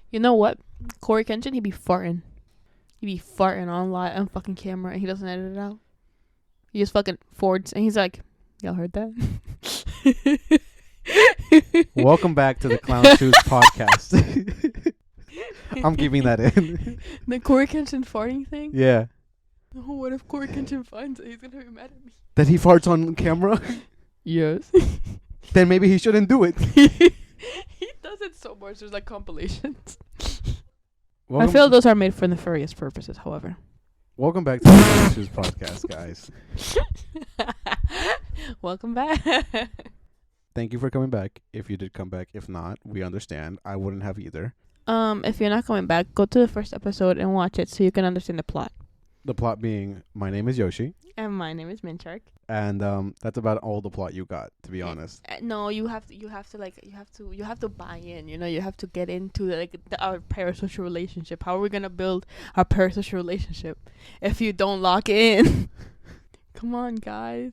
You know what? Corey Kenshin, he be farting. He be farting on live on fucking camera, and he doesn't edit it out. He just fucking forwards, and he's like, "Y'all heard that?" Welcome back to the Clown Shoes podcast. I'm keeping that in. The Corey Kenshin farting thing? Yeah. Oh, what if Corey Kenshin finds it? He's gonna be mad at me. That he farts on camera? Yes. Then maybe he shouldn't do it. He does it so much. There's like compilations. I feel those are made for nefarious purposes, however. Welcome back to the Clown Shoes podcast, guys. Welcome back. Thank you for coming back. If you did come back, if not, we understand. I wouldn't have either. If you're not coming back, go to the first episode and watch it so you can understand the plot. The plot being, my name is Yoshi. And my name is Minchark. And that's about all the plot you got, to be honest. No, you have to buy in. You know, you have to get into our parasocial relationship. How are we gonna build our parasocial relationship if you don't lock in? Come on, guys.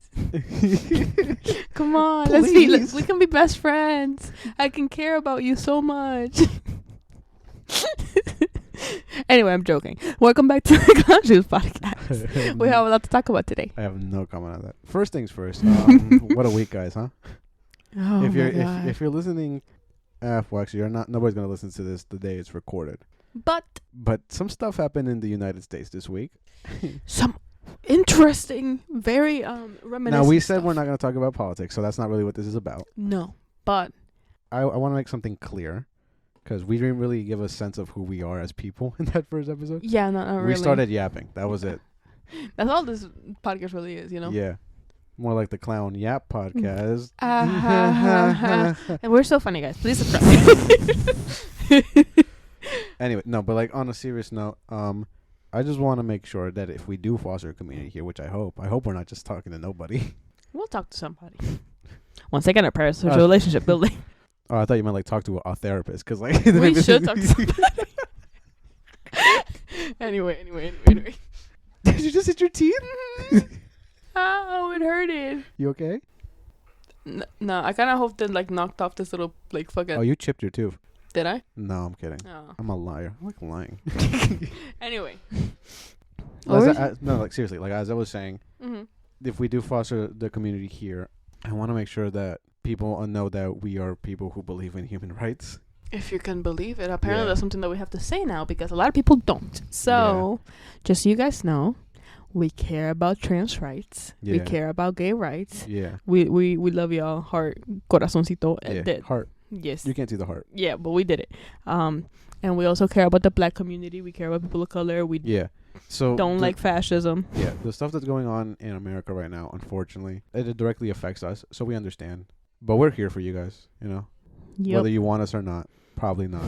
Come on, we can be best friends. I can care about you so much. Anyway, I'm joking. Welcome back to the Clown Shoes podcast. We have a lot to talk about today. I have no comment on that. First things first. What a week, guys, huh? Oh, if you're listening, well, actually, you're not. Nobody's gonna listen to this the day it's recorded. But some stuff happened in the United States this week. Some interesting, very reminiscent. Now we said stuff. we're not gonna talk about politics, so that's not really what this is about. No, but I want to make something clear. Because we didn't really give a sense of who we are as people in that first episode. Yeah, not really. We started yapping. That was it. That's all this podcast really is, you know? Yeah. More like the Clown Yap podcast. And we're so funny, guys. Please subscribe. Anyway, no, but like on a serious note, I just want to make sure that if we do foster a community here, which I hope we're not just talking to nobody. We'll talk to somebody. Once again, our parasocial relationship building. Oh, I thought you meant like talk to a therapist, because like we should talk to somebody. Anyway. Did you just hit your teeth? Oh, it hurted. You okay? No, I kind of hope that like knocked off this little like fucking. Oh, you chipped your tooth. Did I? No, I'm kidding. Oh. I'm a liar. I like lying. Anyway. No, like seriously, like as I was saying, if we do foster the community here, I want to make sure that people know that we are people who believe in human rights. If you can believe it. Apparently that's something that we have to say now because a lot of people don't. So, just so you guys know, we care about trans rights. Yeah. We care about gay rights. Yeah. We love y'all. Heart, corazoncito. Yeah. Heart. Yes. You can't see the heart. Yeah, but we did it. And we also care about the black community. We care about people of color. We don't like fascism. Yeah. The stuff that's going on in America right now, unfortunately, it directly affects us. So we understand. But we're here for you guys, you know? Yep. Whether you want us or not. Probably not.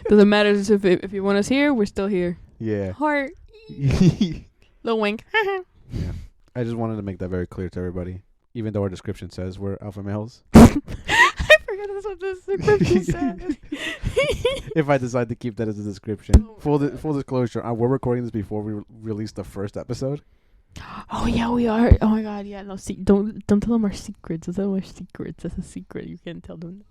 Doesn't matter if you want us here, we're still here. Yeah. Heart. Little wink. Yeah. I just wanted to make that very clear to everybody. Even though our description says we're alpha males. I forgot that's what the description said. If I decide to keep that as a description. Full disclosure, we're recording this before we release the first episode. Oh yeah, we are. Oh my god, yeah. No, don't tell them our secrets. Don't tell them our secrets. That's a secret. You can't tell them.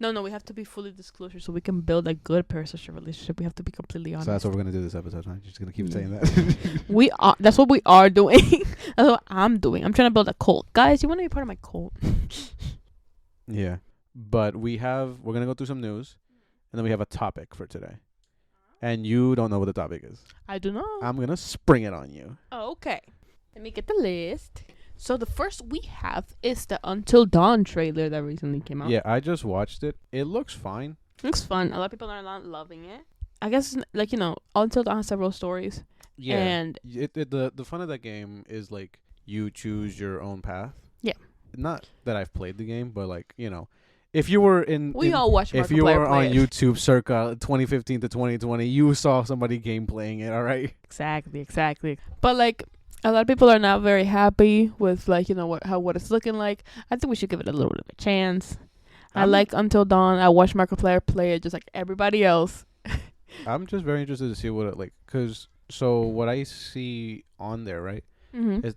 No, we have to be fully disclosure so we can build a good parasocial relationship. We have to be completely honest. So that's what we're gonna do this episode, huh? You're just gonna keep saying that. We are. That's what we are doing. That's what I'm doing. I'm trying to build a cult, guys. You want to be part of my cult? Yeah, but we're gonna go through some news, and then we have a topic for today. And you don't know what the topic is. I do not. I'm gonna spring it on you. Oh, okay. Let me get the list. So the first we have is the Until Dawn trailer that recently came out. Yeah, I just watched it. It looks fine. Looks fun. A lot of people are not loving it. I guess, like, you know, Until Dawn has several stories. Yeah. And the fun of that game is, like, you choose your own path. Yeah. Not that I've played the game, but, like, you know, if you were all watch if you were on YouTube circa 2015 to 2020, you saw somebody game playing it, all right? Exactly. But, like, a lot of people are not very happy with, like, you know, what it's looking like. I think we should give it a little bit of a chance. I like Until Dawn. I watched Markiplier play it just like everybody else. I'm just very interested to see what it like, because so what I see on there, right, is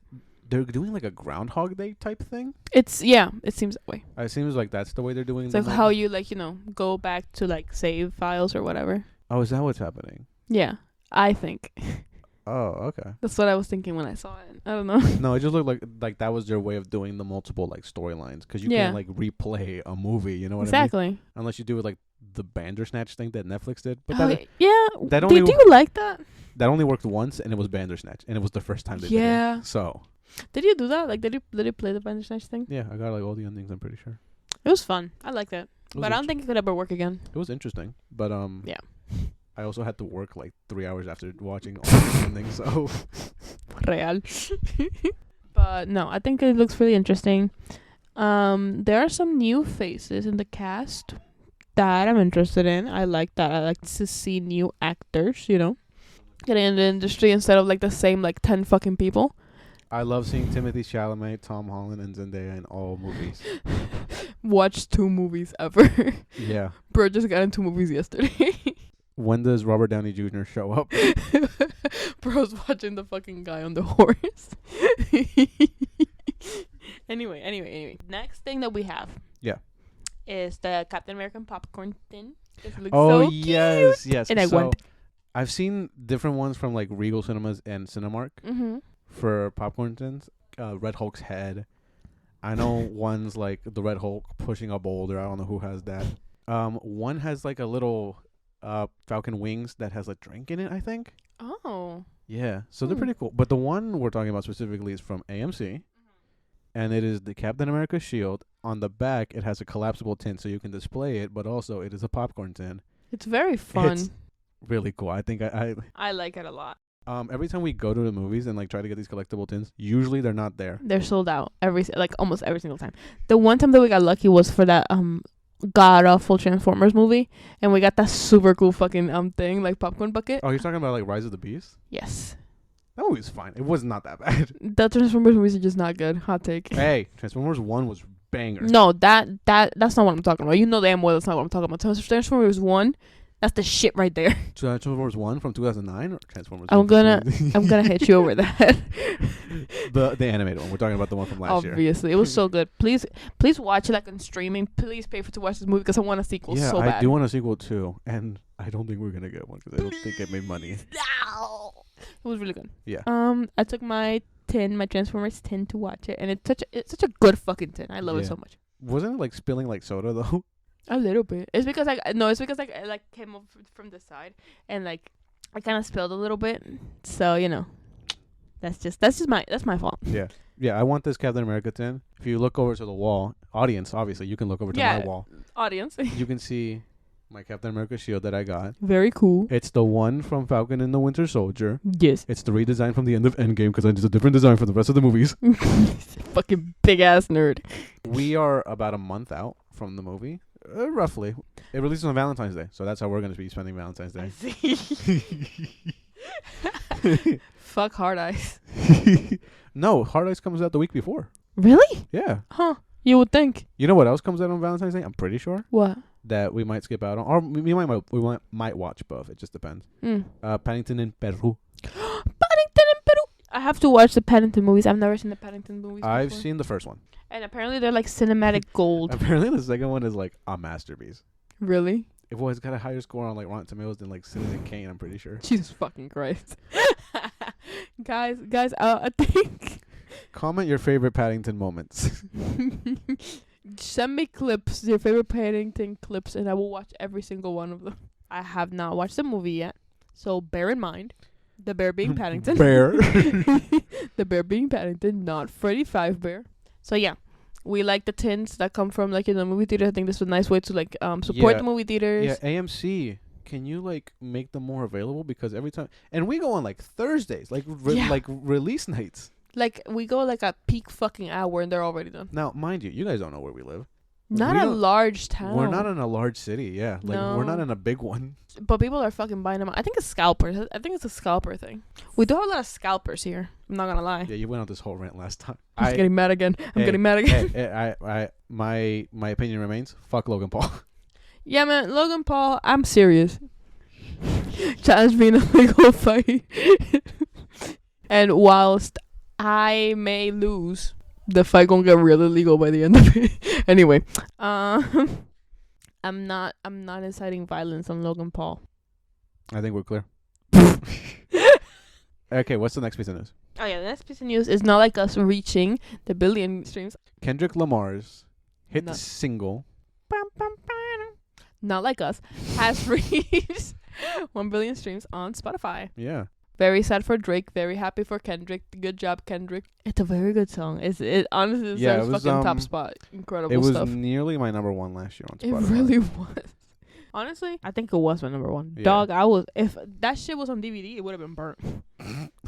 they're doing like a Groundhog Day type thing. It seems that way. It seems like that's the way they're doing. It's like how you like go back to like save files or whatever. Oh, is that what's happening? Yeah, I think. Oh, okay. That's what I was thinking when I saw it. I don't know. No, it just looked like that was their way of doing the multiple like storylines, because you can't like replay a movie. You know what I mean? Exactly. Unless you do it like the Bandersnatch thing that Netflix did. But did you like that? That only worked once, and it was Bandersnatch, and it was the first time they did it. So. Did you do that? Like, did you play the Bandersnatch thing? Yeah, I got like all the endings. I'm pretty sure. It was fun. I like that, but I don't think it could ever work again. It was interesting, but yeah. I also had to work like 3 hours after watching all the endings, so. Real. But no, I think it looks really interesting. There are some new faces in the cast that I'm interested in. I like that. I like to see new actors, getting in the industry instead of like the same like 10 fucking people. I love seeing Timothée Chalamet, Tom Holland, and Zendaya in all movies. Watched 2 movies ever. Yeah. Bro just got into movies yesterday. When does Robert Downey Jr. show up? Bro's watching the fucking guy on the horse. Anyway. Next thing that we have. Yeah. Is the Captain American popcorn tin. Oh, so yes. And I went. I've seen different ones from like Regal Cinemas and Cinemark for popcorn tins. Red Hulk's head. I know one's like the Red Hulk pushing a boulder. I don't know who has that. One has like a little Falcon wings that has a drink in it, I think. Oh. Yeah, so they're pretty cool. But the one we're talking about specifically is from AMC, and it is the Captain America shield. On the back, it has a collapsible tin, so you can display it, but also it is a popcorn tin. It's very fun. It's really cool. I think I like it a lot. Every time we go to the movies and like try to get these collectible tins, usually they're not there. They're sold out almost every single time. The one time that we got lucky was for that god awful Transformers movie, and we got that super cool fucking thing like popcorn bucket. Oh, you're talking about like Rise of the Beast? Yes. That movie was fine. It was not that bad. The Transformers movies are just not good. Hot take. Hey, Transformers 1 was banger. No, that's not what I'm talking about. You know damn well that's not what I'm talking about. Transformers 1, that's the shit right there. Transformers 1 from 2009 or Transformers? I'm gonna hit you over that. The animated one. We're talking about the one from last year. Obviously, it was so good. Please watch it like on streaming. Please pay to watch this movie because I want a sequel so bad. Yeah, I do want a sequel too, and I don't think we're gonna get one because I don't think it made money. No. It was really good. Yeah. I took my Transformers tin to watch it, and it's such a good fucking tin. I love it so much. Wasn't it like spilling like soda though? A little bit. It's because I like came up from the side and like I kind of spilled a little bit. So that's my fault. Yeah. Yeah, I want this Captain America tin. If you look over to the wall, audience, obviously, you can look over to my wall. Audience. You can see my Captain America shield that I got. Very cool. It's the one from Falcon and the Winter Soldier. Yes. It's the redesign from the end of Endgame because it's a different design from the rest of the movies. Fucking big ass nerd. We are about a month out from the movie. Roughly. It releases on Valentine's Day, so that's how we're going to be spending Valentine's Day. I see. Fuck Hard Eyes. No, Hard Eyes comes out the week before. Really? Yeah. Huh. You would think. You know what else comes out on Valentine's Day? I'm pretty sure. What? That we might skip out on, or we might watch both. It just depends. Paddington in Peru. Paddington in Peru. I have to watch the Paddington movies. I've never seen the Paddington movies. I've before. seen the first one. And apparently they're like cinematic gold. Apparently the second one is like a masterpiece. Really? It's got a higher score on like Rotten Tomatoes than like Citizen Kane, I'm pretty sure. Jesus fucking Christ. guys, I think. Comment your favorite Paddington moments. Send me clips, your favorite Paddington clips, and I will watch every single one of them. I have not watched the movie yet, so bear in mind, the bear being Paddington. Bear. The bear being Paddington, not Freddy Five Bear. So yeah, we like the tins that come from like in the movie theater. I think this is a nice way to like support the movie theaters. Yeah, AMC. Can you like make them more available? Because every time, and we go on like Thursdays, like like release nights. Like we go like a peak fucking hour and they're already done. Now, mind you guys don't know where we live. Not a large town. We're not in a large city. Yeah, like we're not in a big one. But people are fucking buying them. I think it's scalpers. I think it's a scalper thing. We do have a lot of scalpers here. I'm not gonna lie. Yeah, you went on this whole rant last time. I'm getting mad again. I'm getting mad again. My opinion remains. Fuck Logan Paul. Yeah, man, Logan Paul. I'm serious. Challenge me in a legal fight. And whilst I may lose. The fight gonna get real illegal by the end of it. Anyway, I'm not inciting violence on Logan Paul. I think we're clear. Okay, what's the next piece of news? Oh yeah, the next piece of news is Not Like Us reaching the billion streams. Kendrick Lamar's hit No. single. Not Like Us has reached 1 billion streams on Spotify. Yeah. Very sad for Drake. Very happy for Kendrick. Good job, Kendrick. It's a very good song. It honestly Yeah, says it was, fucking top spot. Incredible It was stuff. nearly my number one last year on It Spotify. really was. Honestly, I think it was my number one. Yeah. Dog, if that shit was on DVD, it would have been burnt.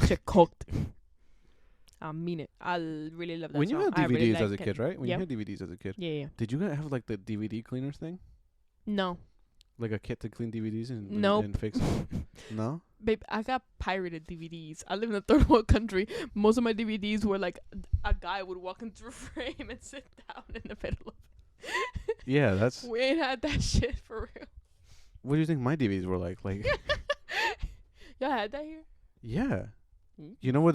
Shit cooked. I mean it. I really love that When song. you had I DVDs really as a like kid, right? When Yeah. you had DVDs as a kid, Yeah. did you guys have like the DVD cleaners thing? No. Like a kit to clean DVDs and Nope. and fix them? No? Babe, I got pirated DVDs. I live in a third world country. Most of my DVDs were like a guy would walk into a frame and sit down in the middle of it. Yeah, that's... We ain't had that shit for real. What do you think my DVDs were like? Like, Y'all had that here? yeah. Hmm? You know what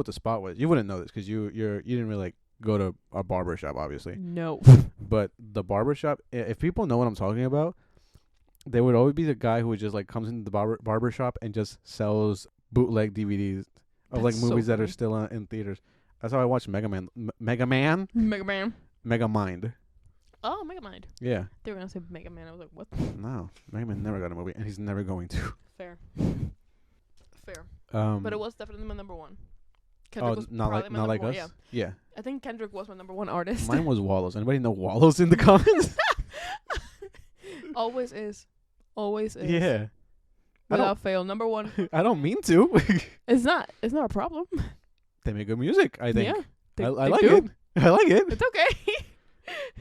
the spot was? You wouldn't know this because you didn't really like go to a barber shop, obviously. No. But the barber shop, if people know what I'm talking about, there would always be the guy who just like comes into the barber shop and just sells bootleg DVDs of like That's so movies that are funny. still in theaters. That's how I watched Mega Man. Mega Man. Mega Mind. Oh, Mega Mind. Yeah. They were gonna say Mega Man. I was like, what? No, Mega Man never got a movie, and he's never going to. Fair. Fair. Um, But it was definitely my number one. Oh, Kendrick was not probably like my not number like one, us. Yeah. Yeah. I think Kendrick was my number one artist. Mine was Wallows. Anybody know Wallows in the comments? Always is. Always is. Yeah. Without fail. Number one. I don't mean to. It's not a problem. They make good music, I think. Yeah. They, I they like do. it. I like it. It's okay.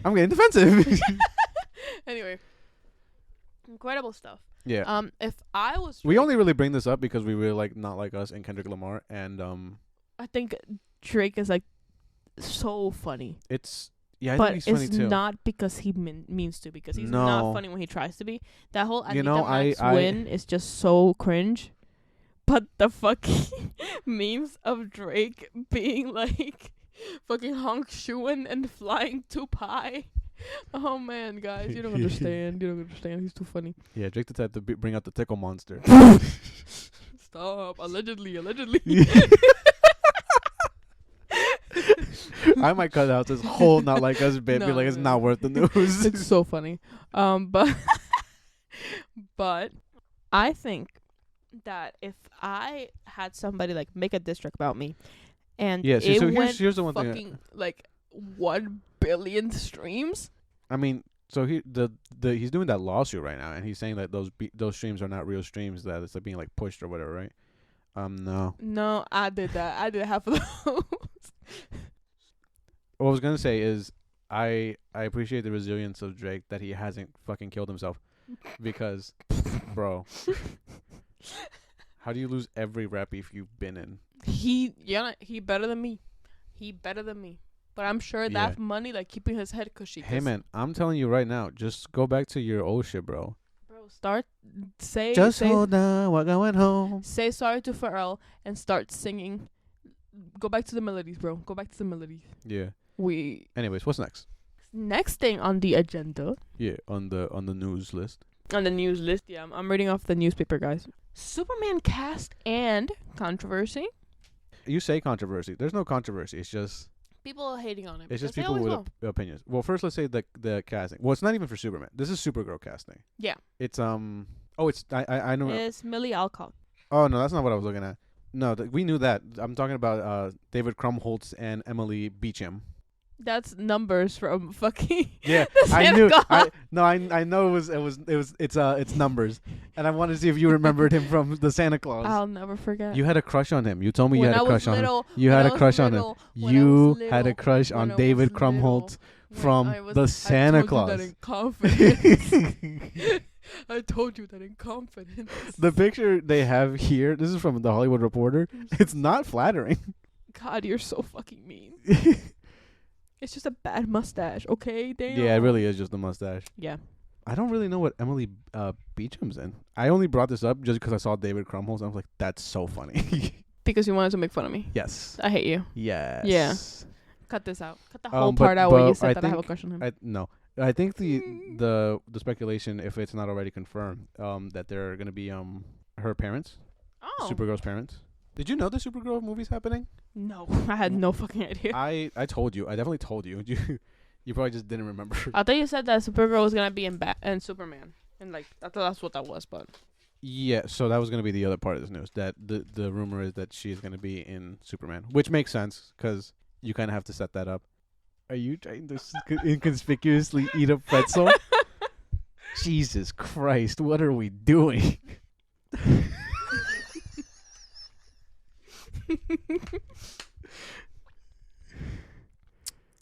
I'm getting defensive. Anyway. Incredible stuff. Yeah. If I was We Drake, only really bring this up because we really like Not Like Us and Kendrick Lamar, and I think Drake is like so funny. it's I but think he's funny it's too. not because he means to, because he's No. not funny when he tries to be. That whole Anita I win is just so cringe. But the fucking memes of Drake being like fucking honk shoeing and flying too high. Oh man, guys, you don't understand. You don't understand. He's too funny. Yeah, Drake the type to bring out the tickle monster. Stop. Allegedly. I might cut out this whole Not Like Us bit. Be No, like, it's no. not worth the news. It's so funny. But but I think that if I had somebody like make a diss track about me, and Yeah, it so went here's the one thing. fucking like 1 billion streams, I mean, so he's doing that lawsuit right now, and he's saying that those streams are not real streams, that it's like being like pushed or whatever, right? No. no, I did that. I did half of those. What I was gonna say is, I appreciate the resilience of Drake that he hasn't fucking killed himself, because, bro, how do you lose every rap beef you've been in? He better than me. He better than me. But I'm sure that money, like keeping his head cushy. Hey man, I'm telling you right now, just go back to your old shit, bro. Bro, say Hold on, we're going home. Say sorry to Pharrell and start singing. Go back to the melodies, bro. Go back to the melodies. Yeah. We Anyways, what's next? next thing on the agenda, Yeah, on the news list. on the news list. Yeah, I'm reading off the newspaper, guys. Superman cast and controversy. You say controversy. There's no controversy. It's just People are hating on it. it's just because they people always with will. opinions. Well, first let's say the casting. Well, it's not even for Superman. This is Supergirl casting. Yeah. It's Oh, it's I know. It's Millie Alcock. Oh no, that's not what I was looking at. No, we knew that. I'm talking about David Krumholtz and Emily Beecham. That's numbers from fucking. Yeah, the I Santa knew. Claus. I know it's numbers, and I wanted to see if you remembered him from the Santa Claus. I'll never forget. You had a crush on him. You told me you When had I a crush was on him. little, You when had I a was crush on him. little, when I You was had a little, crush when on I David was little, Krumholtz when from I was- the Santa I told Claus. You that in confidence. I told you that in confidence. The picture they have here, this is from the Hollywood Reporter. It's not flattering. God, you're so fucking mean. It's just a bad mustache, okay? Damn. Yeah, it really is just the mustache. Yeah. I don't really know what Emily Beecham's in. I only brought this up just because I saw David Krumholtz. I was like, that's so funny. Because you wanted to make fun of me. Yes. I hate you. Yes. Yeah. Cut this out. Cut the whole part out where you said that I have a crush on him. No. I think the speculation, if it's not already confirmed, that they're gonna be her parents, Supergirl's parents. Did you know the Supergirl movie's happening? No, I had no fucking idea. I told you. I definitely told you. You probably just didn't remember. I thought you said that Supergirl was gonna be in Superman, and like I thought that's what that was, but. Yeah, so that was gonna be the other part of this news. That the rumor is that she's gonna be in Superman, which makes sense because you kind of have to set that up. Are you trying to inconspicuously eat a pretzel? Jesus Christ, what are we doing?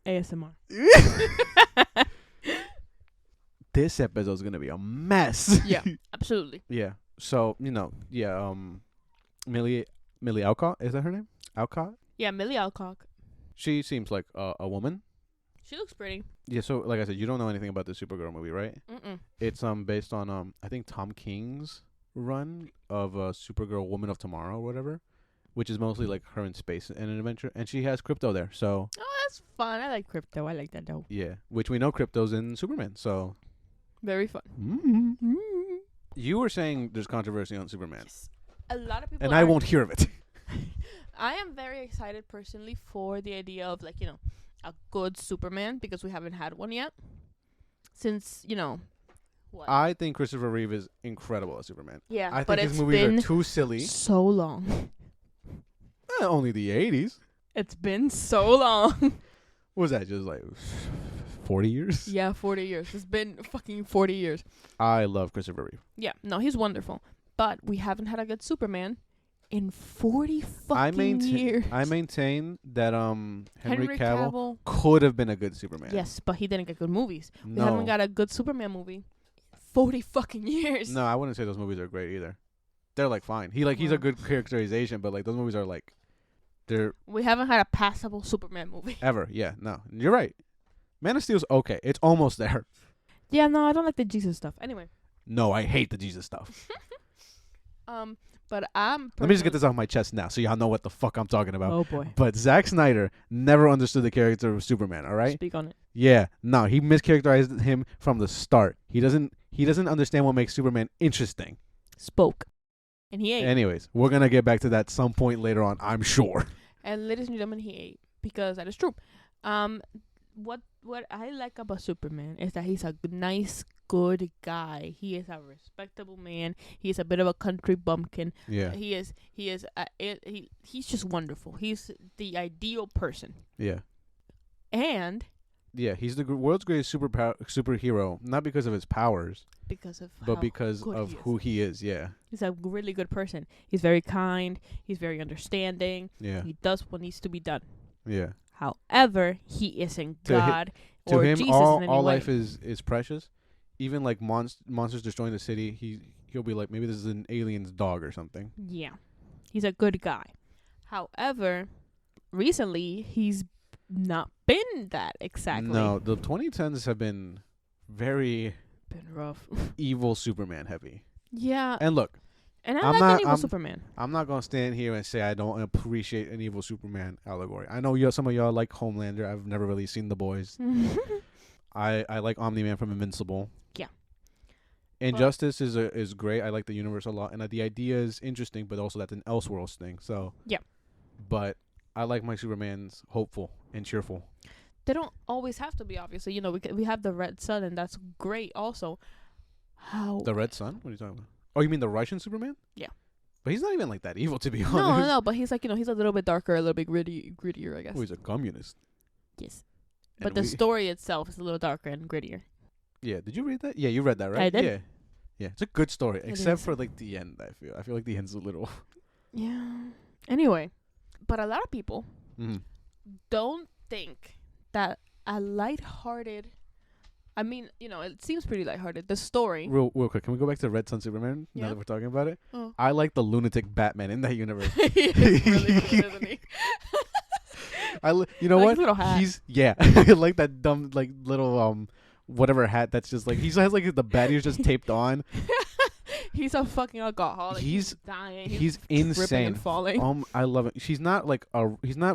ASMR. This episode's gonna be a mess. Yeah, absolutely. Yeah. So, Millie Alcott, is that her name? Alcott? Yeah, Millie Alcock. She seems like a woman. She looks pretty. Yeah, so like I said, you don't know anything about the Supergirl movie, right? Mm-mm. It's based on I think Tom King's run of Supergirl Woman of Tomorrow or whatever, which is mostly like her in space and an adventure, and she has Crypto there. So oh, that's fun. I like Crypto. I like that though. yeah, which we know Crypto's in Superman. So very fun. Mm-hmm. You were saying there's controversy on Superman. Yes. A lot of people. And I won't hear of it. I am very excited personally for the idea of like, a good Superman because we haven't had one yet. Since, what? I think Christopher Reeve is incredible as Superman. Yeah, I but think his movies are too silly. So long. Only the 80s. It's been so long. What was that, just like 40 years? Yeah, 40 years. It's been fucking 40 years. I love Christopher Reeve. Yeah, no, he's wonderful. But we haven't had a good Superman in 40 fucking years. I maintain that Henry Cavill Cavill could have been a good Superman. Yes, but he didn't get good movies. No. We haven't got a good Superman movie in 40 fucking years. No, I wouldn't say those movies are great either. They're like fine. He's a good characterization, but like those movies are like we haven't had a passable Superman movie. Ever. Yeah, no. You're right. Man of Steel's okay. It's almost there. Yeah, no, I don't like the Jesus stuff. Anyway. No, I hate the Jesus stuff. But I'm... Let me just get this off my chest now so y'all know what the fuck I'm talking about. Oh, boy. But Zack Snyder never understood the character of Superman, all right? Speak on it. Yeah. No, he mischaracterized him from the start. He doesn't understand what makes Superman interesting. Spoke. And he ate. Anyways, we're going to get back to that some point later on, I'm sure. And ladies and gentlemen, he ate. Because that is true. What I like about Superman is that he's a nice, good guy. He is a respectable man. He's a bit of a country bumpkin. Yeah. He's just wonderful. He's the ideal person. Yeah. And yeah, he's the world's greatest superhero, not because of his powers, but because of who he is. Yeah. He's a really good person. He's very kind. He's very understanding. Yeah. He does what needs to be done. Yeah. However, he isn't God or to him, Jesus all, in any all way. life is precious. Even like monsters destroying the city, he'll be like, maybe this is an alien's dog or something. Yeah. He's a good guy. However, recently, he's not been that exactly. No, the 2010s have been very rough. Evil Superman heavy. Yeah. And look. And I'm like an evil Superman. I'm not going to stand here and say I don't appreciate an evil Superman allegory. I know some of y'all like Homelander. I've never really seen The Boys. I like Omni-Man from Invincible. Yeah. Injustice is great. I like the universe a lot. And the idea is interesting, but also that's an Elseworlds thing. So yeah. But I like my Supermans hopeful and cheerful. They don't always have to be, obviously. We have the Red Sun, and that's great also. The Red Sun? What are you talking about? Oh, you mean the Russian Superman? Yeah. But he's not even like that evil, to be honest. No, but he's like, he's a little bit darker, a little bit grittier, I guess. Oh, he's a communist. Yes. But the story itself is a little darker and grittier. Yeah, did you read that? Yeah, you read that, right? I did. Yeah. Yeah, it's a good story, except for like the end, I feel like the end's a little... Yeah. Anyway, but a lot of people don't think that a lighthearted... I mean, it seems pretty lighthearted. The story. Real quick, can we go back to Red Sun Superman now that we're talking about it? Oh. I like the lunatic Batman in that universe. He is really good, isn't he? You know what? Little hat. I like that dumb little whatever hat that's just like he has like the bat ears just taped on. He's a fucking alcoholic. He's dying. He's tripping insane. and falling. I love it. He's not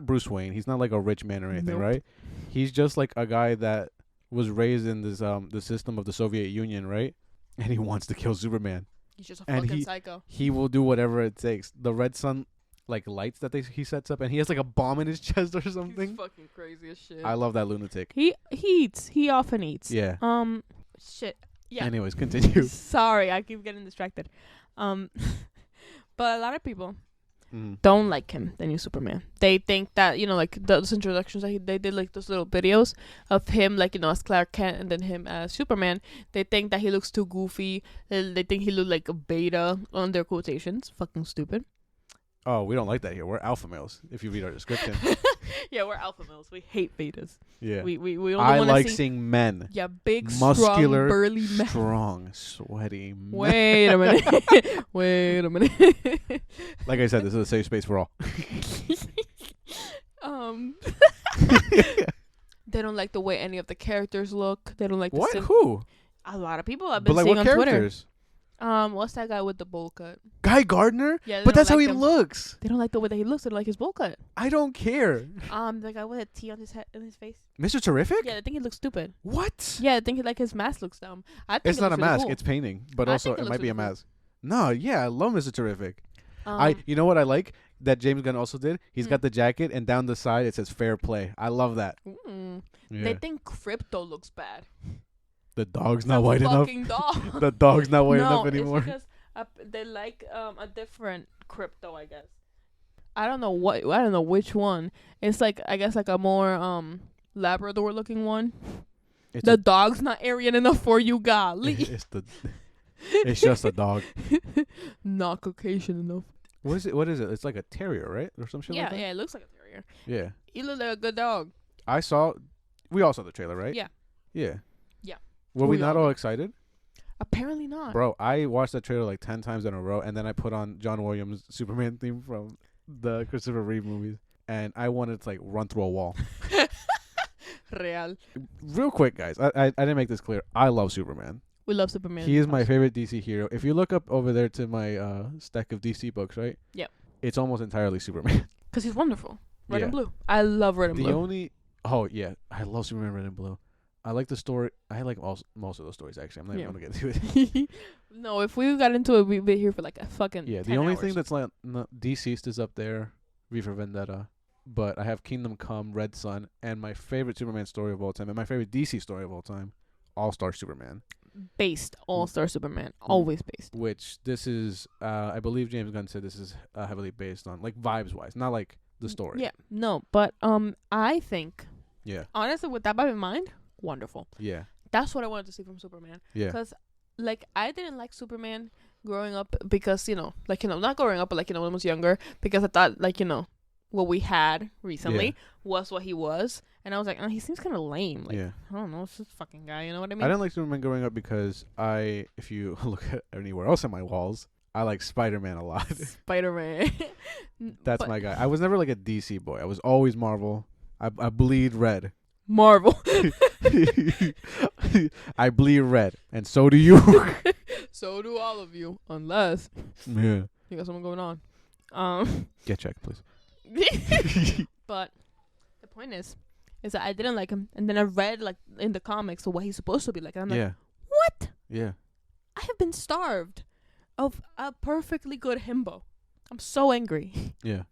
Bruce Wayne. He's not like a rich man or anything, Nope. right? He's just like a guy that was raised in this the system of the Soviet Union, right? And he wants to kill Superman. He's just a fucking psycho. He will do whatever it takes. The red sun like lights that he sets up, and he has like a bomb in his chest or something. He's fucking crazy as shit. I love that lunatic. He eats. He often eats. Yeah. Shit. Yeah. Anyways, continue. Sorry, I keep getting distracted. But a lot of people Mm. don't like him, the new Superman. They think that, like those introductions that they did, like those little videos of him, like, as Clark Kent and then him as Superman. They think that he looks too goofy. They think he looks like a beta on their quotations. Fucking stupid. Oh, we don't like that here. We're alpha males, if you read our description. Yeah, we're alpha males. We hate betas. Yeah. We only I wanna like see, seeing men. yeah, big, Muscular, strong, burly men. strong, sweaty men. Wait a minute. Wait a minute. Like I said, this is a safe space for all. They don't like the way any of the characters look. They don't like What? the Who? a lot of people I've But been like seeing what on Twitter. characters? What's that guy with the bowl cut? Guy Gardner? Yeah, they But don't that's how like he him. looks. They don't like the way that he looks. They don't like his bowl cut. I don't care. The guy with a T on his head in his face. Mr. Terrific? Yeah, I think he looks stupid. What? Yeah, I think his mask looks dumb. I think It's not a looks really mask. cool. It's painting. But I also, think it it looks might be a really cool. mask. No, yeah, I love Mr. Terrific. Um, You know what I like that James Gunn also did? He's Hmm. got the jacket, and down the side it says "Fair Play." I love that. They Yeah. think Crypto looks bad. The dog's not white enough. Fucking dog. The dog's not white no, enough anymore. it's because they like a different Crypto, I guess. I don't know which one. It's like, I guess, like a more Labrador looking one. It's The dog's not Aryan enough for you, golly. It's just a dog. Not Caucasian enough. What is it? It's like a terrier, right, or some shit Yeah, like that. yeah, it looks like a terrier. Yeah. He looks like a good dog. We all saw the trailer, right? Yeah. Yeah. Yeah. Were we We not all all did. excited? Apparently not. Bro, I watched that trailer like 10 times in a row, and then I put on John Williams' Superman theme from the Christopher Reeve movies, and I wanted to like run through a wall. Real. Real quick, guys, I didn't make this clear. I love Superman. We love Superman. He is my favorite DC hero. If you look up over there to my stack of DC books, right? Yep. It's almost entirely Superman. Because he's wonderful. Red Yeah. and blue. I love red and The blue. only I love Superman Red and Blue. I like the story. I like most of those stories actually. I'm not even gonna get to it. No, if we got into it, we'd be here for like a fucking Yeah, 10 the only hours. thing that's like deceased is up there, V for Vendetta. But I have Kingdom Come, Red Sun, and my favorite Superman story of all time, and my favorite DC story of all time, All Star Superman. Based All-Star Superman. Always based. Which this is, I believe James Gunn said this is heavily based on, like vibes wise, not like the story. Yeah. No, but I think, Yeah. honestly, with that in mind, wonderful. Yeah. That's what I wanted to see from Superman. Yeah. Because, like, I didn't like Superman growing up because, not growing up, but, like, when I was younger, because I thought, like, what we had recently was what he was. And I was like, oh, he seems kind of lame. Like, Yeah. I don't know, it's just a fucking guy, you know what I mean? I didn't like Superman growing up because if you look at anywhere else on my walls, I like Spider-Man a lot. Spider-Man. That's my guy. I was never like a DC boy. I was always Marvel. I bleed red. Marvel. I bleed red, and so do you. So do all of you, unless Yeah. you got something going on. Get checked, please. But the point is that I didn't like him, and then I read like in the comics what he's supposed to be like, and I'm like, Yeah. what? Yeah. I have been starved of a perfectly good himbo. I'm so angry. Yeah.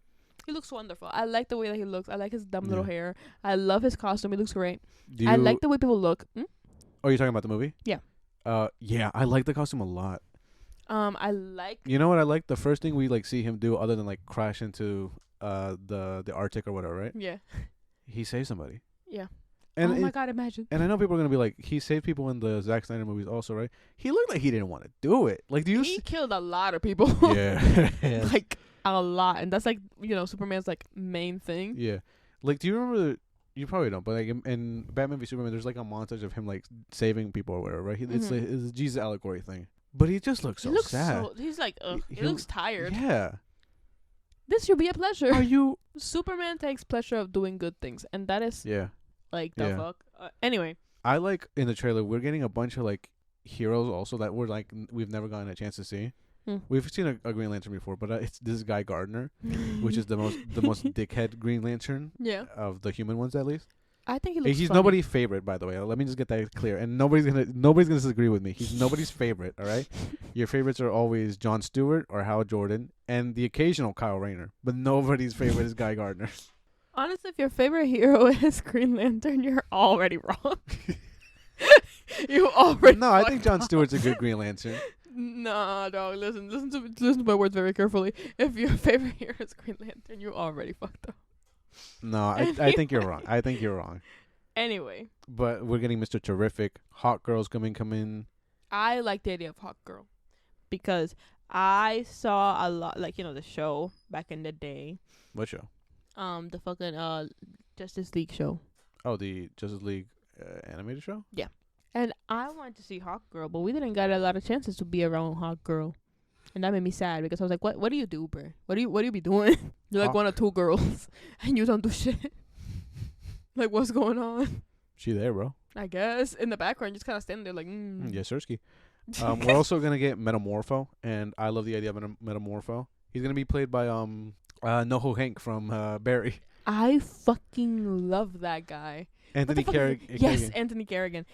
He looks wonderful. I like the way that he looks. I like his dumb little Yeah. hair. I love his costume. He looks great. Do you, I like the way people look. Oh, you're talking about the movie? Yeah. Yeah, I like the costume a lot. I like. You know what I like? The first thing we like see him do, other than like crash into the Arctic or whatever, right? Yeah. He saves somebody. Yeah. And oh my God! Imagine. And I know people are gonna be like, he saved people in the Zack Snyder movies also, right? He looked like he didn't want to do it. Like, do you? He killed a lot of people. Yeah. Like a lot, and that's like Superman's like main thing. Yeah. Like, do you remember? You probably don't, but like in Batman v Superman, there's like a montage of him like saving people or whatever, right? It's like it's a Jesus allegory thing. But he just looks so he looks sad. he's like, he He looks tired. Yeah. This should be a pleasure. Are you? Superman takes pleasure of doing good things, and that is Yeah. like the Yeah. fuck. Anyway, I like in the trailer we're getting a bunch of like heroes also that we're like we've never gotten a chance to see. We've seen a Green Lantern before, but it's this guy Gardner, which is the most dickhead Green Lantern. Yeah. Of the human ones, at least. I think he looks. He's funny. nobody's favorite, by the way. Let me just get that clear. And nobody's gonna disagree with me. He's nobody's favorite. All right. Your favorites are always Jon Stewart or Hal Jordan, and the occasional Kyle Rayner. But nobody's favorite is Guy Gardner. Honestly, if your favorite hero is Green Lantern, you're already wrong. You already. No, I think Jon Stewart's a good Green Lantern. Nah, dog. Listen to my words very carefully. If your favorite hero is Green Lantern, you already fucked up. No, I think you're wrong. I think you're wrong. Anyway. But we're getting Mr. Terrific. Hawk Girl's come in. I like the idea of Hawk Girl because I saw a lot, like, you know, the show back in the day. What show? The fucking Justice League show. Oh, the Justice League animated show? Yeah. And I wanted to see Hawk Girl, but we didn't get a lot of chances to be around Hawk Girl. And that made me sad because I was like, what do you do, bro? What do you be doing? You're like one of two girls and you don't do shit. Like, what's going on? She there, bro. I guess. In the background, just kind of standing there like, Yes, Sirski. We're also going to get Metamorpho, and I love the idea of Metamorpho. He's going to be played by Noho Hank from Barry. I fucking love that guy. Anthony Carrigan. Yes, Anthony Carrigan.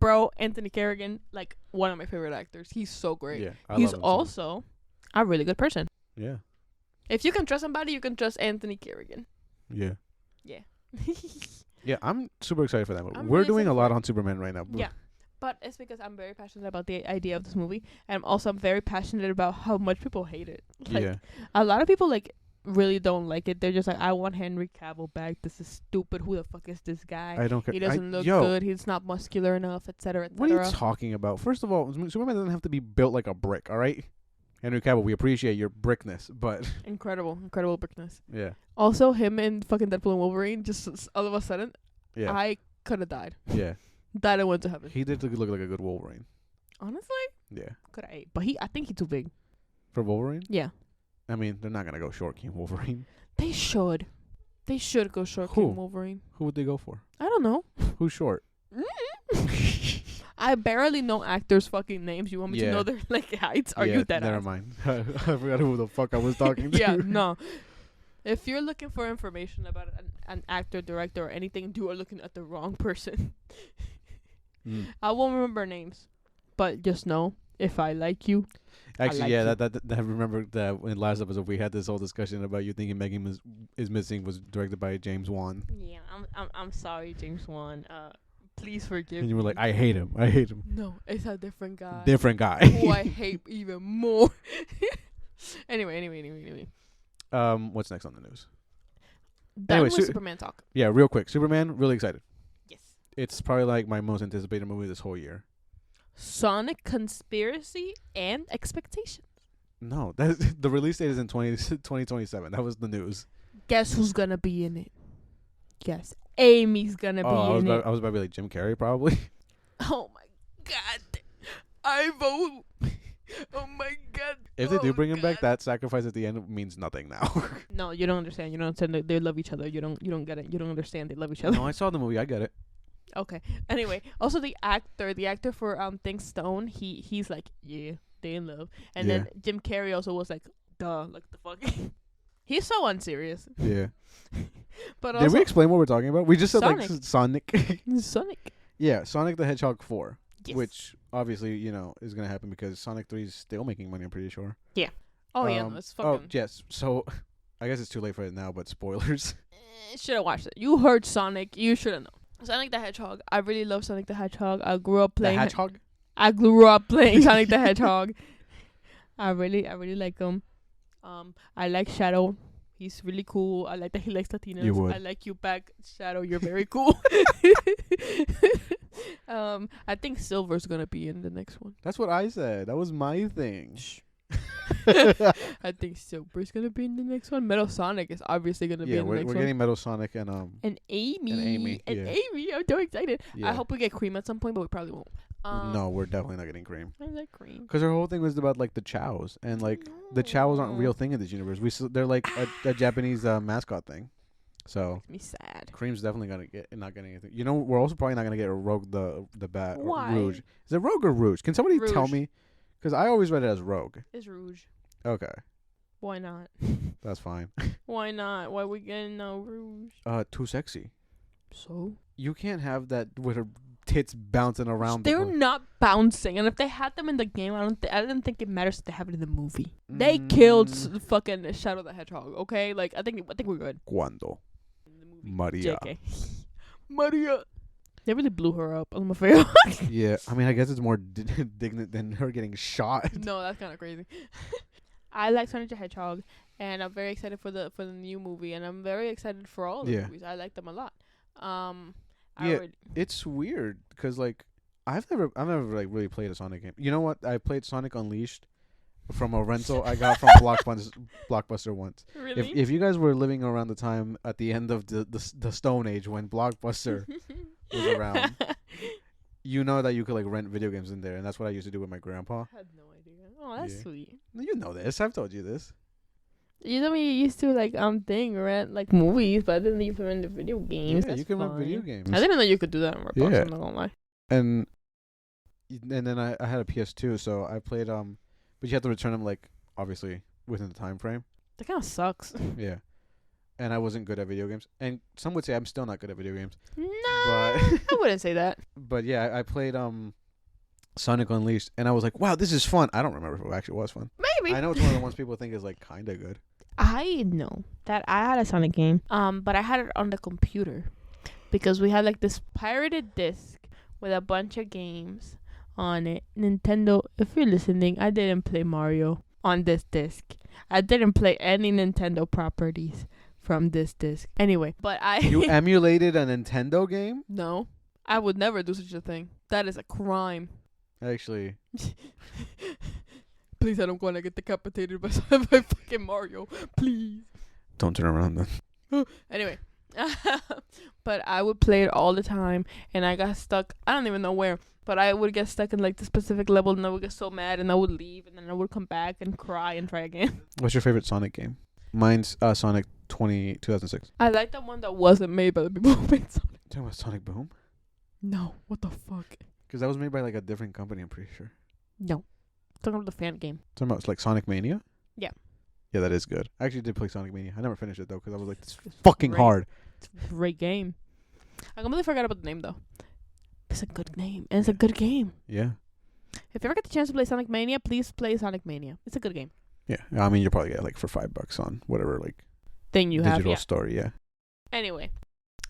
Bro, Anthony Carrigan, like, one of my favorite actors. He's so great. Yeah, he's also a really good person. Yeah. If you can trust somebody, you can trust Anthony Carrigan. Yeah. Yeah. Yeah, I'm super excited for that movie. I'm We're really doing a excited lot for on Superman right now. Yeah. But it's because I'm very passionate about the idea of this movie. And I'm very passionate about how much people hate it. Like, yeah. A lot of people, like, really don't like it. They're just like, I want Henry Cavill back. This is stupid. Who the fuck is this guy? I don't care. He doesn't look good. He's not muscular enough, etc. What are you talking about? First of all, Superman doesn't have to be built like a brick, all right? Henry Cavill, we appreciate your brickness, but... Incredible brickness. Yeah. Also, him and fucking Deadpool and Wolverine, just all of a sudden, yeah. I could have died. Yeah. Died and went to heaven. He did look like a good Wolverine. Honestly? Yeah. Could have ate. But I think he's too big. For Wolverine? Yeah. I mean, they're not going to go short King Wolverine. They should. They should go short King Wolverine. Who would they go for? I don't know. Who's short? I barely know actors' fucking names. You want me to know their like heights? Are you that? Never mind. I forgot who the fuck I was talking to. Yeah, no. If you're looking for information about an actor, director, or anything, you are looking at the wrong person. I won't remember names, but just know if I like you. Actually, like yeah, that I remember that in last episode we had this whole discussion about you thinking Megan is Missing was directed by James Wan. Yeah, I'm sorry, James Wan. Please forgive me. And you were like, I hate him. No, it's a different guy. Different guy. Who I hate even more. Anyway. What's next on the news? That was Superman talk. Yeah, real quick. Superman, really excited. Yes. It's probably like my most anticipated movie this whole year. Sonic Conspiracy and Expectations. No, the release date is in 2027. That was the news. Guess who's gonna be in it? Guess Amy's gonna be in it. I was about to be like Jim Carrey, probably. Oh my god. I vote. Oh my god. If they do bring him back, that sacrifice at the end means nothing now. No, you don't understand. You don't understand. They love each other. You don't get it. You don't understand. They love each other. No, I saw the movie. I get it. Okay. Anyway, also the actor for Things Stone, he's like, yeah, they in love. And then Jim Carrey also was like, duh, like the fuck. He's so unserious. Yeah. But did we explain what we're talking about? We just said Sonic. like Sonic. Sonic. Yeah, Sonic the Hedgehog 4. Yes. Which obviously, is going to happen because Sonic 3 is still making money, I'm pretty sure. Yeah. Oh, yeah, no, it's fucking... Oh, yes. So, I guess it's too late for it now, but spoilers. Should have watched it. You heard Sonic. You should have known. Sonic the Hedgehog. I really love Sonic the Hedgehog. I grew up playing... The Hedgehog? I grew up playing Sonic the Hedgehog. I really like him. I like Shadow. He's really cool. I like that he likes Latinas. You would. I like you back, Shadow. You're very cool. I think Silver's gonna be in the next one. That's what I said. That was my thing. I think Silver's gonna be in the next one. Metal Sonic is obviously gonna be in the next one. Yeah, we're getting Metal Sonic and Amy. I'm so excited. Yeah. I hope we get Cream at some point, but we probably won't. No, we're definitely not getting Cream. I like Cream. Because our whole thing was about like the Chows, and like the Chows aren't a real thing in this universe. They're like a Japanese mascot thing. So makes me sad. Cream's definitely not getting anything. We're also probably not gonna get a Rogue the Bat. Why? Or Rouge. Is it Rogue or Rouge? Can somebody tell me? Because I always read it as Rogue. It's Rouge. Okay. Why not? That's fine. Why not? Why we getting no Rouge? Too sexy. So? You can't have that with her tits bouncing around. They're not bouncing, and if they had them in the game, I didn't think it matters if they have it in the movie. They killed fucking Shadow the Hedgehog. Okay, like I think we're good. Cuando? Maria. JK. Maria. They really blew her up on my face. Yeah, I mean, I guess it's more indignant than her getting shot. No, that's kind of crazy. I like Sonic the Hedgehog, and I'm very excited for the new movie, and I'm very excited for all the movies. I like them a lot. It's weird because like I've never like really played a Sonic game. You know what? I played Sonic Unleashed from a rental I got from Blockbuster once. Really? If you guys were living around the time at the end of the Stone Age when Blockbuster was around, you know that you could like rent video games in there, and that's what I used to do with my grandpa. I had no idea. Oh, that's sweet. You know this. I've told you this. You know me, you used to like rent like movies, but I didn't know you could rent the video games. Yeah, that's you can fine. rent video games. I didn't know you could do that in Roblox. I'm not gonna lie. And then I had a PS2, so I played but you have to return them like obviously within the time frame. That kind of sucks. Yeah. And I wasn't good at video games, and some would say I'm still not good at video games. No, but I wouldn't say that. But yeah, I played Sonic Unleashed, and I was like, wow, this is fun. I don't remember if it actually was fun. Maybe. I know it's one of the ones people think is like kind of good. I know that I had a Sonic game, but I had it on the computer because we had like this pirated disc with a bunch of games on it. Nintendo, if you're listening, I didn't play Mario on this disc. I didn't play any Nintendo properties from this disc. Anyway, but You emulated a Nintendo game? No, I would never do such a thing. That is a crime. Actually. Please, I don't want to get decapitated by fucking Mario. Please. Don't turn around then. Anyway. But I would play it all the time, and I got stuck. I don't even know where, but I would get stuck in like the specific level, and I would get so mad, and I would leave, and then I would come back and cry and try again. What's your favorite Sonic game? Mine's Sonic 2006. I like the one that wasn't made by the people who made Sonic. You talking about Sonic Boom? No, what the fuck? Because that was made by like a different company, I'm pretty sure. No. Talking about the fan game. Talking about like Sonic Mania? Yeah. Yeah, that is good. I actually did play Sonic Mania. I never finished it though because I was like, it's fucking hard. It's a great game. I completely forgot about the name though. It's a good name. And it's a good game. Yeah. If you ever get the chance to play Sonic Mania, please play Sonic Mania. It's a good game. Yeah. I mean, you'll probably get like for $5 on whatever like thing you digital have. store, yeah. Anyway.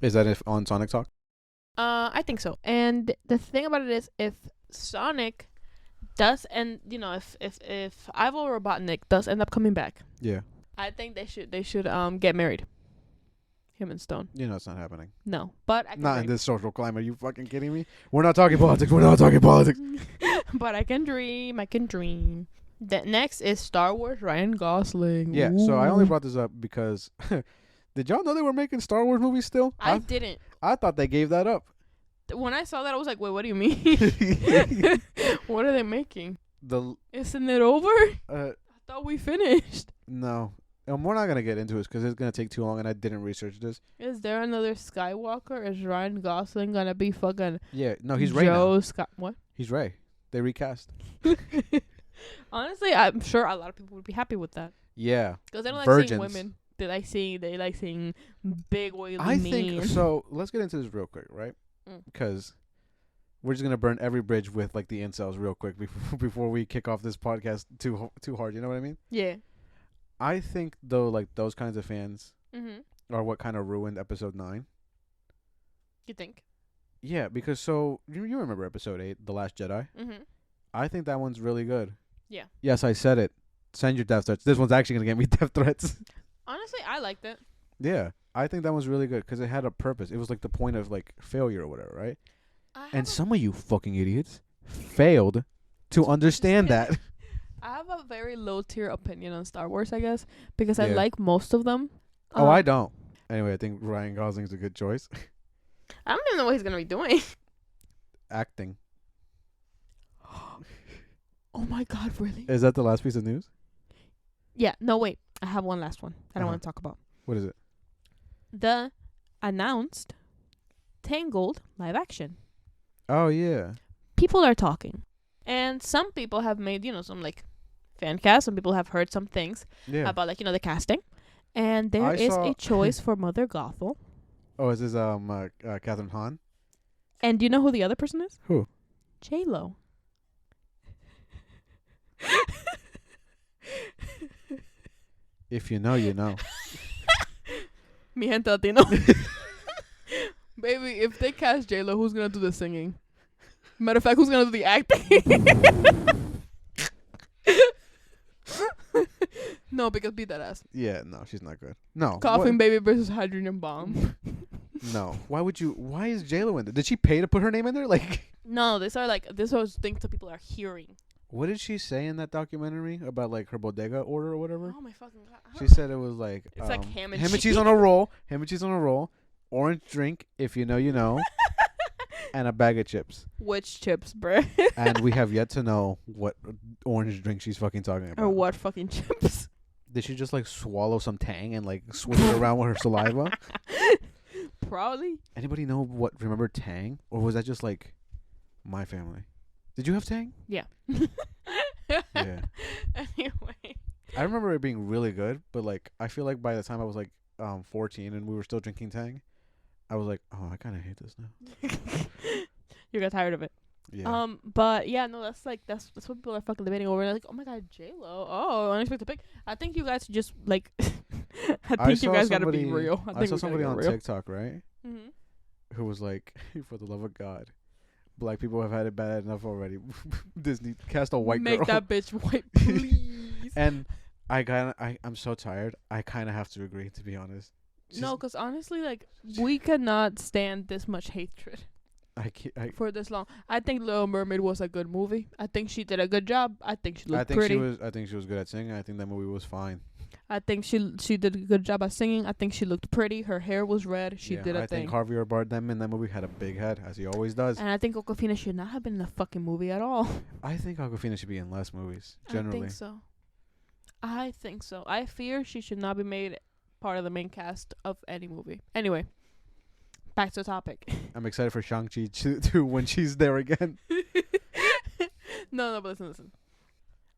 Is that on Sonic Talk? I think so. And the thing about it is, if Sonic does, and you know, if Ivo Robotnik does end up coming back, yeah, I think they should get married. Him and Stone. You know it's not happening. No, but I can not dream. in this social climate. Are you fucking kidding me? We're not talking politics. We're not talking politics. But I can dream. I can dream. The next is Star Wars Ryan Gosling. Yeah. Ooh. So I only brought this up because did y'all know they were making Star Wars movies still? I didn't. I thought they gave that up. When I saw that, I was like, wait, what do you mean? What are they making? Isn't it over? I thought we finished. No. We're not going to get into it because it's going to take too long, and I didn't research this. Is there another Skywalker? Is Ryan Gosling going to be fucking... Yeah, no, he's Rey now. What? He's Rey. They recast. Honestly, I'm sure a lot of people would be happy with that. Yeah. Because they don't like Virgins. seeing women. They like seeing big, oily I men. think... So, let's get into this real quick, right? Because we're just going to burn every bridge with, like, the incels real quick before we kick off this podcast too hard. You know what I mean? Yeah. I think, though, like, those kinds of fans are what kind of ruined Episode 9. You think? Yeah, because so... You remember Episode 8, The Last Jedi? Mm-hmm. I think that one's really good. Yeah. Yes, I said it. Send your death threats. This one's actually going to get me death threats. Honestly, I liked it. Yeah. I think that one's really good because it had a purpose. It was, like, the point of, like, failure or whatever, right? And some of you fucking idiots failed to understand that. I have a very low tier opinion on Star Wars, I guess, because I like most of them. Oh, I don't. Anyway, I think Ryan Gosling's a good choice. I don't even know what he's gonna be doing. Acting. Oh my god, really? Is that the last piece of news? Yeah. No, wait. I have one last one that I want to talk about. What is it? The announced Tangled live action. Oh, yeah. People are talking. And some people have made, some like fan cast. Some people have heard some things about like, the casting. And there is a choice for Mother Gothel. Oh, is this Catherine Hahn? And do you know who the other person is? Who? J-Lo. If you know, you know. Mi gente latino. Baby, if they cast J-Lo, who's gonna do the singing? Matter of fact, who's gonna do the acting? No, because beat that ass. Yeah, no, she's not good. No. Coughing Baby versus Hydrogen Bomb. No. Why is J-Lo in there? Did she pay to put her name in there? Like, no, this was things that people are hearing. what did she say in that documentary about like her bodega order or whatever? Oh my fucking god. She said it was like it's like ham and cheese on a roll, orange drink, if you know, you know, and a bag of chips. Which chips, bruh? And we have yet to know what orange drink she's fucking talking about. Or what fucking chips? Did she just like swallow some Tang and like switch it around with her saliva? Probably. Anybody remember Tang? Or was that just like my family? Did you have Tang? Yeah. Yeah. Anyway. I remember it being really good, but like I feel like by the time I was like 14 and we were still drinking Tang, I was like, oh, I kind of hate this now. You got tired of it. Yeah. But yeah, no, that's what people are fucking debating over. They're like, oh my god, J-Lo. Oh, unexpected pick. I think you guys just like. I think you guys gotta be real. I saw somebody on TikTok, right? Mm-hmm. Who was like, for the love of God, black people have had it bad enough already. Disney cast a white girl. Make that bitch white, please. And I'm so tired. I kind of have to agree, to be honest. No, because honestly, like, we cannot stand this much hatred. For this long. I think Little Mermaid was a good movie. I think she did a good job. I think she looked pretty. I think she was good at singing. I think that movie was fine. I think she did a good job at singing. I think she looked pretty. Her hair was red. She did a thing. I think Javier Bardem in that movie had a big head, as he always does. And I think Awkwafina should not have been in the fucking movie at all. I think Awkwafina should be in less movies, generally. I think so. I fear she should not be made part of the main cast of any movie. Anyway. Back to the topic. I'm excited for Shang-Chi too when she's there again. No, but listen.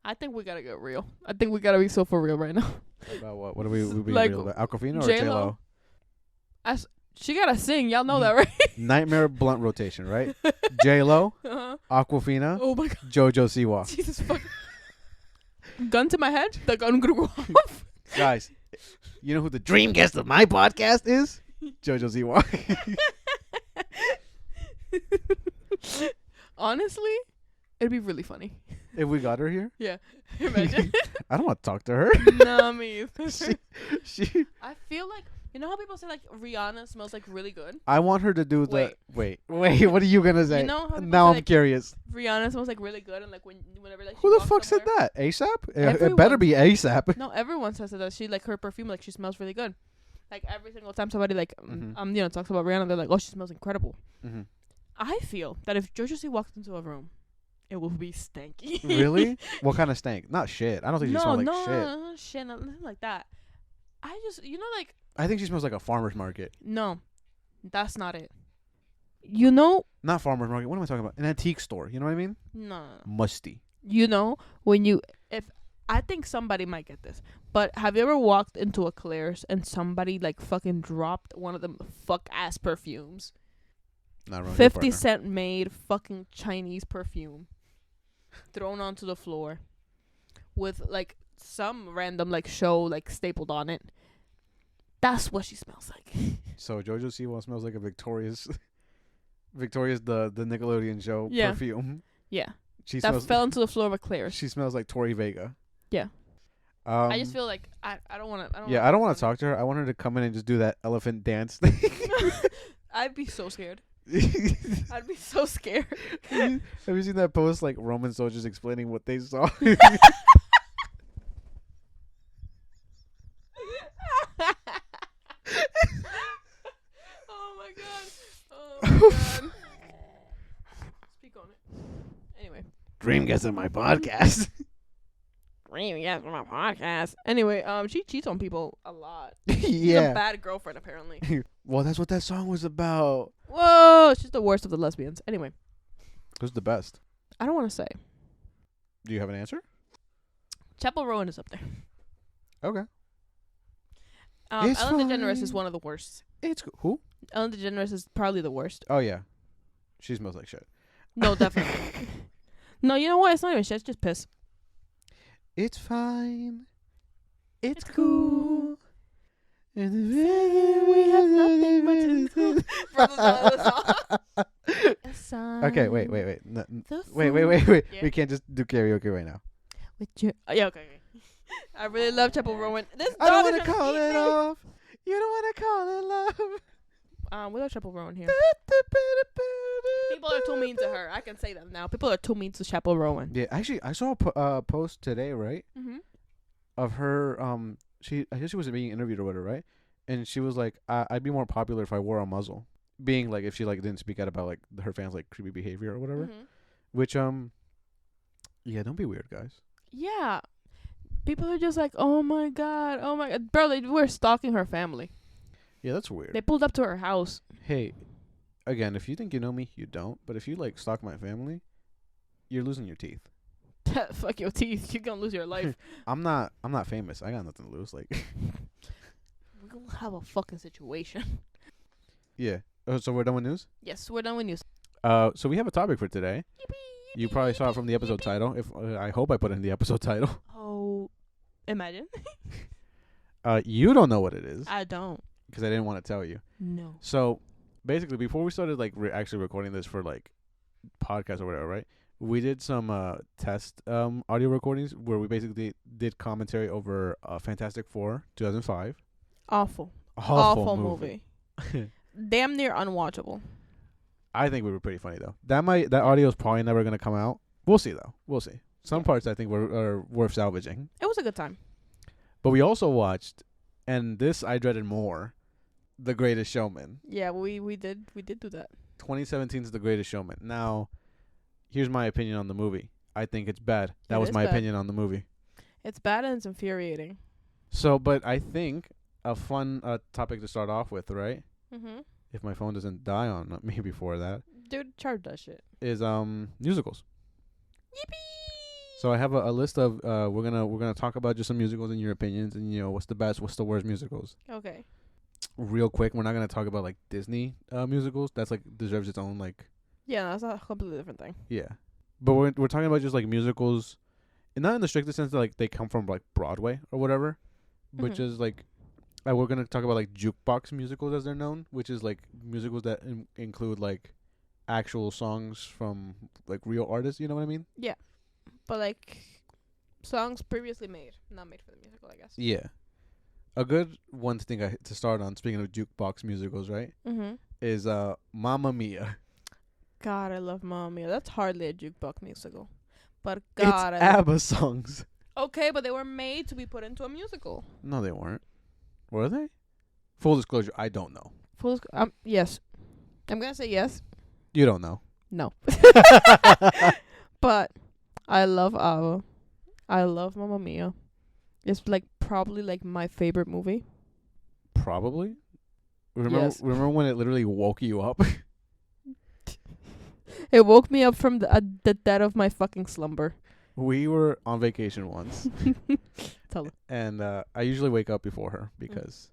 I think we gotta get real. I think we gotta be so for real right now. About what? What are we being like, real about? Awkwafina or J-Lo? She gotta sing. Y'all know that, right? Nightmare blunt rotation, right? J-Lo, Awkwafina, oh my god, JoJo Siwa. Jesus fuck. Gun to my head. The gun gonna go off. Guys, you know who the dream guest of my podcast is? JoJo Siwa. Honestly, it'd be really funny if we got her here. Yeah, imagine. I don't want to talk to her. No, me either. she. I feel like, you know how people say like Rihanna smells like really good. I want her to do the. Wait. What are you gonna say? You know how now I'm like, curious. Rihanna smells like really good, and like whenever like. Who the fuck said that? ASAP? It better be ASAP. No, everyone says that she like her perfume, like she smells really good. Like every single time somebody like talks about Rihanna, they're like, oh, she smells incredible. Mm-hmm. I feel that if JoJo C walked into a room, it will be stanky. Really? What kind of stank? Not shit. I don't think she smells like shit. No, shit, nothing like that. I just, like. I think she smells like a farmer's market. No, that's not it. Not farmer's market. What am I talking about? An antique store. You know what I mean? No. Musty. If I think somebody might get this, but have you ever walked into a Claire's and somebody like fucking dropped one of them fuck ass perfumes? Not really. 50 Cent made fucking Chinese perfume thrown onto the floor with like some random like show like stapled on it. That's what she smells like. So JoJo Siwa smells like a Victoria's the Nickelodeon show perfume. Yeah. That fell into the floor of a Claire's. She smells like Tori Vega. Yeah. I just feel like I don't want to. I don't want to talk to her. I want her to come in and just do that elephant dance thing. I'd be so scared. I'd be so scared. Have you seen that post like Roman soldiers explaining what they saw? Oh my god. Speak on it. Anyway. Dream guest on my podcast. Anyway, she cheats on people a lot. Yeah. She's a bad girlfriend, apparently. Well, that's what that song was about. Whoa, she's the worst of the lesbians. Anyway. Who's the best? I don't want to say. Do you have an answer? Chapel Rowan is up there. Okay. Ellen DeGeneres is one of the worst. It's who? Ellen DeGeneres is probably the worst. Oh yeah, she smells like shit. No, definitely. No, you know what? It's not even shit. It's just piss. It's fine. It's cool. And we have nothing but to song. Okay, wait. No, wait. Yeah. We can't just do karaoke right now. With your okay. I really love Chapel Rowan. I don't want to call it off. You don't want to call it love. We love Chapel Rowan here. People are too mean to her. I can say that now. People are too mean to Chapel Rowan. Yeah, actually, I saw a post today, right? Mm-hmm. Of her. I guess she was being interviewed or whatever, right? And she was like, "I'd be more popular if I wore a muzzle." Being like, if she like didn't speak out about like her fans' like creepy behavior or whatever. Mm-hmm. Which yeah, don't be weird, guys. Yeah. People are just like, oh my god. Bro, they were stalking her family. Yeah, that's weird. They pulled up to her house. Hey, again, if you think you know me, you don't. But if you like stalk my family, you're losing your teeth. Fuck your teeth. You're gonna lose your life. I'm not famous. I got nothing to lose. Like, we're gonna have a fucking situation. Yeah. So we're done with news? Yes, we're done with news. So we have a topic for today. You probably saw it from the episode title. If I hope I put it in the episode title. Oh, imagine. You don't know what it is. I don't. Because I didn't want to tell you. No. So basically, before we started like actually recording this for like podcast or whatever, right? We did some test audio recordings where we basically did commentary over Fantastic Four 2005. Awful movie. Damn near unwatchable. I think we were pretty funny though. That audio is probably never gonna come out. We'll see though. We'll see. Some parts I think are worth salvaging. It was a good time. But we also watched, and this I dreaded more, The Greatest Showman. Yeah, we did do that. 2017's The Greatest Showman. Now, here's my opinion on the movie. I think it's bad. That was my opinion on the movie. It's bad and it's infuriating. So, but I think a fun topic to start off with, right? Mm-hmm. If my phone doesn't die on me before that. Dude, charge that shit. Is musicals. Yippee! So I have a list of we're gonna talk about just some musicals and your opinions and what's the best, what's the worst musicals. Okay. Real quick, we're not gonna talk about like Disney musicals. That's like deserves its own like. Yeah, that's a completely different thing. Yeah, but we're talking about just like musicals, and not in the strictest sense that like they come from like Broadway or whatever, but just like. We're going to talk about, like, jukebox musicals as they're known, which is, like, musicals that include, like, actual songs from, like, real artists. You know what I mean? Yeah. But, like, songs previously made, not made for the musical, I guess. Yeah. A good one to start on, speaking of jukebox musicals, right, is Mamma Mia. God, I love Mamma Mia. That's hardly a jukebox musical. But, God, it's ABBA songs. Okay, but they were made to be put into a musical. No, they weren't. Were they? Full disclosure, I don't know. Yes. I'm going to say yes. You don't know. No. But I love ABBA. I love Mamma Mia. It's like probably like my favorite movie. Probably? Remember when it literally woke you up? It woke me up from the dead of my fucking slumber. We were on vacation once. Tell her. And I usually wake up before her because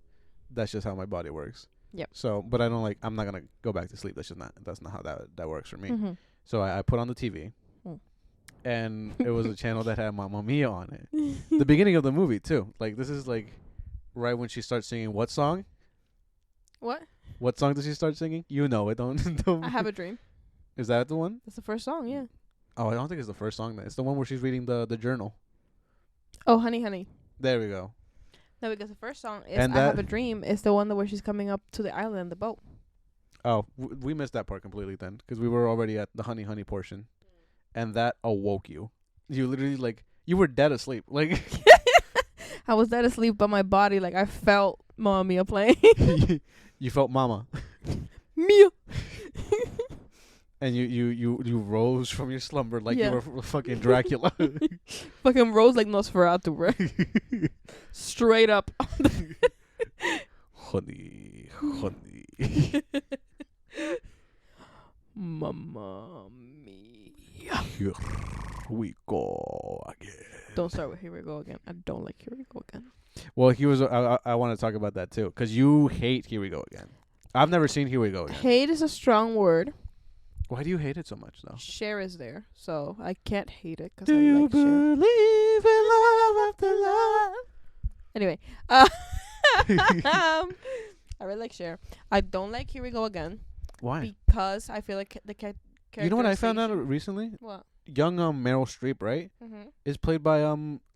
that's just how my body works. Yep. So, but I'm not going to go back to sleep. That's not how that works for me. So I put on the TV and it was a channel that had Mamma Mia on it. The beginning of the movie too. Like this is like right when she starts singing what song? What song does she start singing? You know it. Don't I Have a Dream. Is that the one? That's the first song, yeah. Oh, I don't think it's the first song. It's the one where she's reading the journal. Oh, Honey, Honey. There we go. No, because the first song is I Have a Dream. Is the one where she's coming up to the island in the boat. Oh, we missed that part completely then because we were already at the Honey, Honey portion. And that awoke you. You literally, like, you were dead asleep. Like, I was dead asleep, but my body, like, I felt Mamma Mia playing. You felt Mama. Mia. And you rose from your slumber like you were fucking Dracula. Fucking rose like Nosferatu, bro. Straight up. Honey. Mamma Mia. we go again. Don't start with Here We Go Again. I don't like Here We Go Again. Well, I want to talk about that too, because you hate Here We Go Again. I've never seen Here We Go Again. Hate is a strong word. Why do you hate it so much, though? Cher is there, so I can't hate it because Do I you like Cher. believe in love after love? Anyway, I really like Cher. I don't like Here We Go Again. Why? Because I feel like the character. You know what I found out recently? What? Young Meryl Streep, right? Mm-hmm. Is played by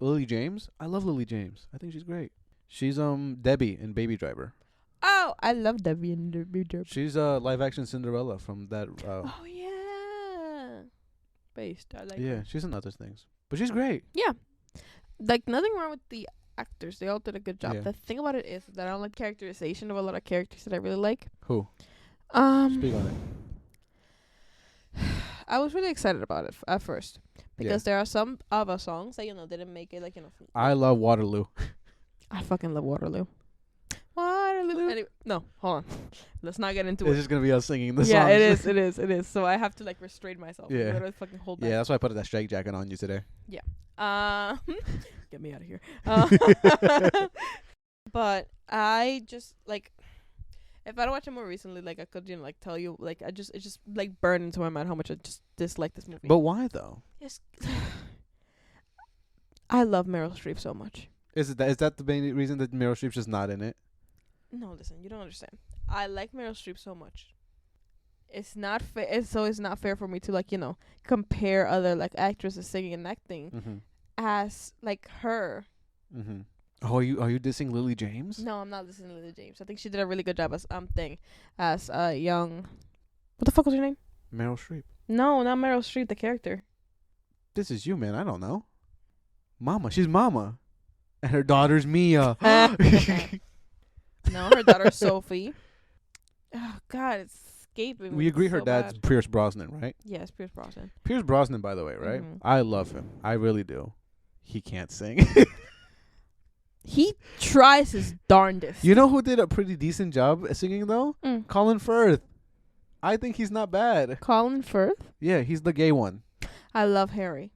Lily James. I love Lily James. I think she's great. She's Debbie in Baby Driver. Oh, I love Debbie and Baby Driver. She's live action Cinderella from that. Oh yeah, based. I like. Yeah, her. she's in other things, but she's great. Yeah, like nothing wrong with the actors. They all did a good job. Yeah. The thing about it is that I don't like characterization of a lot of characters that I really like. Who? Speak on it. I was really excited about it at first because there are some of our songs that didn't make it I love Waterloo. I fucking love Waterloo. Waterloo. Anyway, no, hold on. Let's not get into It's it. just gonna be us singing the Yeah, songs. it is. So I have to restrain myself. Yeah. I gotta fucking hold back. Yeah, that's why I put that straight jacket on you today. Get me out of here. But I just if I don't watch it more recently, I could tell you it just burned into my mind how much I just dislike this movie. But why though? I love Meryl Streep so much. Is that the main reason that Meryl Streep's just not in it? No, listen, you don't understand. I like Meryl Streep so much. It's not fair. It's not fair for me to compare other actresses singing and acting as her. Mm-hmm. Oh, are you dissing Lily James? No, I'm not listening to Lily James. I think she did a really good job as young. What the fuck was her name? Meryl Streep. No, not Meryl Streep. The character. This is you, man. I don't know. Mama, she's Mama, and her daughter's Mia. No, her daughter's Sophie. Oh God, it's escaping me. We agree her so dad's bad. Pierce Brosnan, right? Yes, Pierce Brosnan. Pierce Brosnan, by the way, right? Mhm. I love him. I really do. He can't sing. He tries his darndest. You know who did a pretty decent job at singing though? Colin Firth. I think he's not bad. Colin Firth. Yeah, he's the gay one. I love Harry.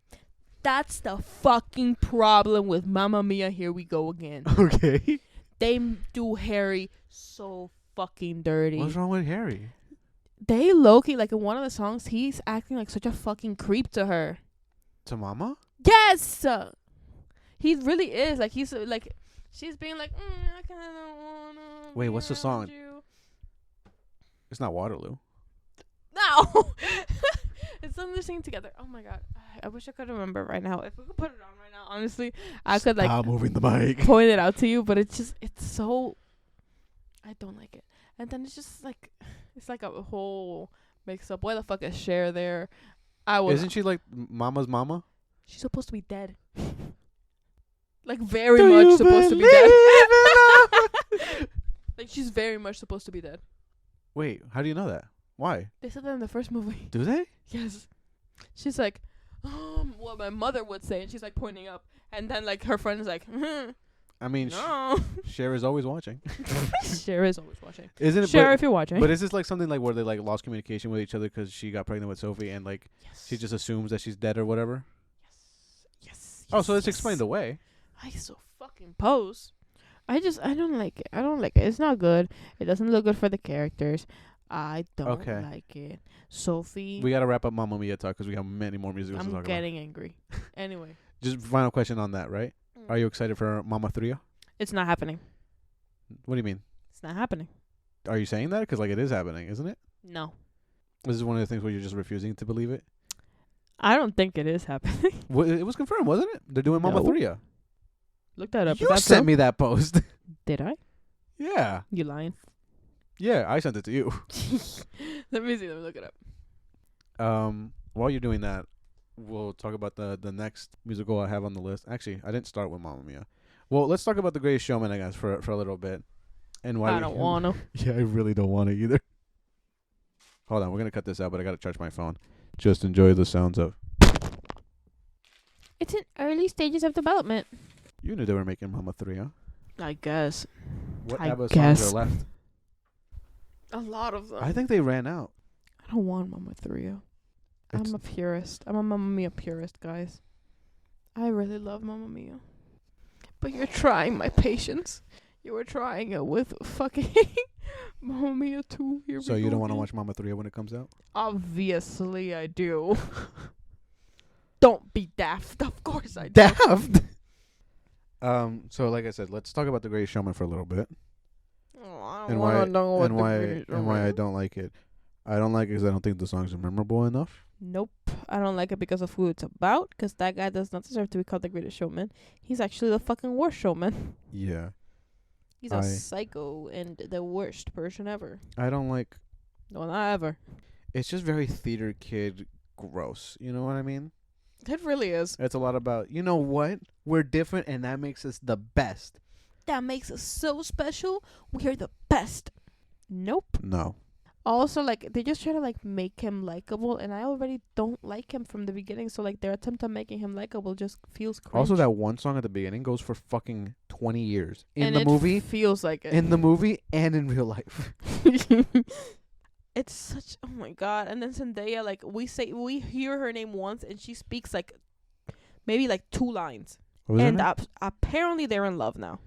That's the fucking problem with Mamma Mia. Here we go again. Okay. They do Harry so fucking dirty. What's wrong with Harry? They low-key, in one of the songs, he's acting like such a fucking creep to her. To Mama? Yes! He really is. She's being I kind of wanna Wait, be what's the around song? you. It's not Waterloo. No! It's something they're singing together. Oh my God. I wish I could remember right now. If we could put it on right now, honestly, I could Stop moving the mic. point it out to you, but it's so, I don't like it. And then it's just it's a whole mix up. Why the fuck is Cher there? Isn't she Mama's mama? She's supposed to be dead. Very much supposed to be dead. She's very much supposed to be dead. Wait, how do you know that? Why? They said that in the first movie. Do they? Yes. She's what my mother would say, and she's pointing up, and then her friend is I mean, no. Cher is always watching. Cher is always watching. Isn't it? Cher, if you're watching. But is this something where they lost communication with each other because she got pregnant with Sophie and yes. she just assumes that she's dead or whatever? Yes. Oh, so it's explained away. I so fucking pose. I don't like it. I don't like it. It's not good. It doesn't look good for the characters. I don't like it. Sophie. We gotta wrap up Mamma Mia talk because we have many more musicals to talk I'm getting angry. Anyway. Just final question on that, right? Are you excited for Mama 3? It's not happening. What do you mean? It's not happening. Are you saying that? Because it is happening, isn't it? No. This is one of the things where you're just refusing to believe it. I don't think it is happening. It was confirmed, wasn't it? They're doing Mama 3. Look that up. You sent me that post. Did I? Yeah. You lying? Yeah, I sent it to you. Let me see. Let me look it up. While you're doing that, we'll talk about the next musical I have on the list. Actually, I didn't start with Mamma Mia. Well, let's talk about The Greatest Showman, I guess, for a little bit. And why I don't want to. Yeah, I really don't want to either. Hold on, we're going to cut this out, but I got to charge my phone. Just enjoy the sounds of... It's in early stages of development. You knew they were making Mama 3, huh? I guess. What I ABBA guess. songs are left? A lot of them. I think they ran out. I don't want Mama 3. I'm a purist. I'm a Mamma Mia purist, guys. I really love Mamma Mia. But you're trying my patience. You were trying it with fucking Mamma Mia 2. So you don't want to watch Mama 3 when it comes out? Obviously I do. Don't be daft. Of course I do. Daft? So like I said, let's talk about The Greatest Showman for a little bit. Oh, And why I don't like it. I don't like it because I don't think the songs are memorable enough. Nope. I don't like it because of who it's about. Because that guy does not deserve to be called the greatest showman. He's actually the fucking worst showman. Yeah. He's a psycho and the worst person ever. I don't like... No, not ever. It's just very theater kid gross. You know what I mean? It really is. It's a lot about, you know what? We're different and that makes us the best. That makes us so special. We're the best. Nope. No. Also, like, they just try to, like, make him likable, and I already don't like him from the beginning, so, like, their attempt at making him likable just feels cringe. Also, that one song at the beginning goes for fucking 20 years. In the it movie. Feels like it. In the movie and in real life. It's such... Oh, my God. And then Zendaya, like, we hear her name once, and she speaks, like, maybe, like, 2 lines. And apparently they're in love now.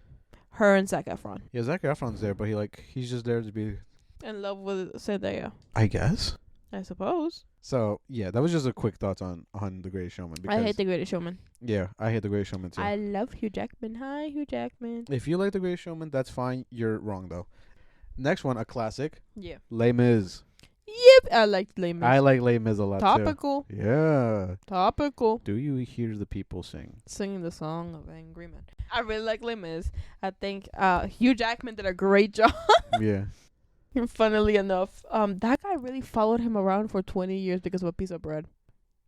Her and Zac Efron. Yeah, Zac Efron's there, but he's just there to be... In love with Zendaya. I guess. I suppose. So, yeah, that was just a quick thoughts on The Greatest Showman. I hate The Greatest Showman. Yeah, I hate The Greatest Showman too. I love Hugh Jackman. Hi, Hugh Jackman. If you like The Greatest Showman, that's fine. You're wrong, though. Next one, a classic. Yeah. Les Mis. Yep, I like Les Mis. I like Les Mis a lot, Topical. too. Yeah. Topical. Do you hear the people sing? Singing the song of Angry Man. I really like Les Mis. I think Hugh Jackman did a great job. Yeah. Funnily enough, that guy really followed him around for 20 years because of a piece of bread.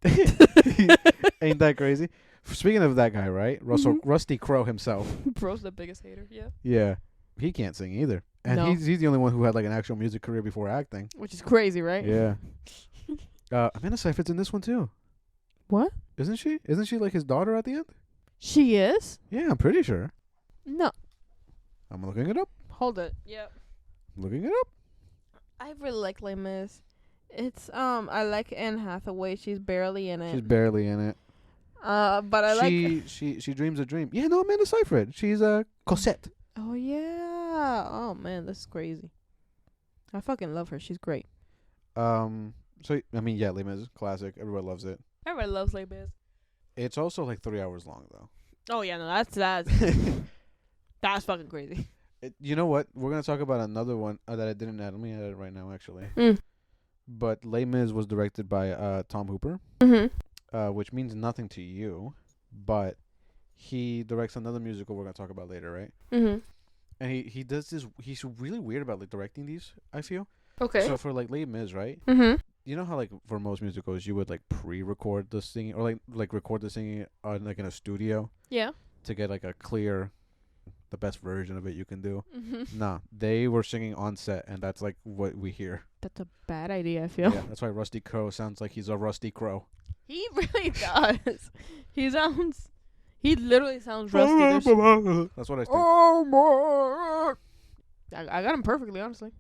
Ain't that crazy? Speaking of that guy, right? Rusty Crowe himself. Bro's the biggest hater, yeah. Yeah. He can't sing either. And he's the only one who had like an actual music career before acting. Which is crazy, right? Yeah. Amanda Seyfried's in this one too. What? Isn't she? Isn't she like his daughter at the end? She is? Yeah, I'm pretty sure. No. I'm looking it up. Hold it. Yep. Looking it up. I really like Les Mis. It's I like Anne Hathaway. She's barely in it. She's barely in it. But I like she dreams a dream. Yeah, no, Amanda Seyfried. She's Cosette. Oh yeah. Oh man, this is crazy. I fucking love her. She's great. So I mean, yeah, Les Mis, classic. Everybody loves it. Everybody loves Les Mis. It's also like 3 hours long though. Oh yeah, no, that's that's fucking crazy. You know what? We're gonna talk about another one that I didn't add. Let me add it right now, actually. But Les Mis was directed by Tom Hooper, which means nothing to you, but he directs another musical we're gonna talk about later, right? And he does this. He's really weird about like directing these. I feel. Okay. So for like Les Mis, right? You know how like for most musicals you would like pre-record the singing or like record the singing like in a studio. Yeah. To get like a clear, the best version of it you can do. Nah, they were singing on set, and that's like what we hear. That's a bad idea, I feel. Yeah, that's why Rusty Crowe sounds like he's a Rusty Crowe. He really does. He literally sounds rusty. That's what I think. Oh my! I got him perfectly, honestly.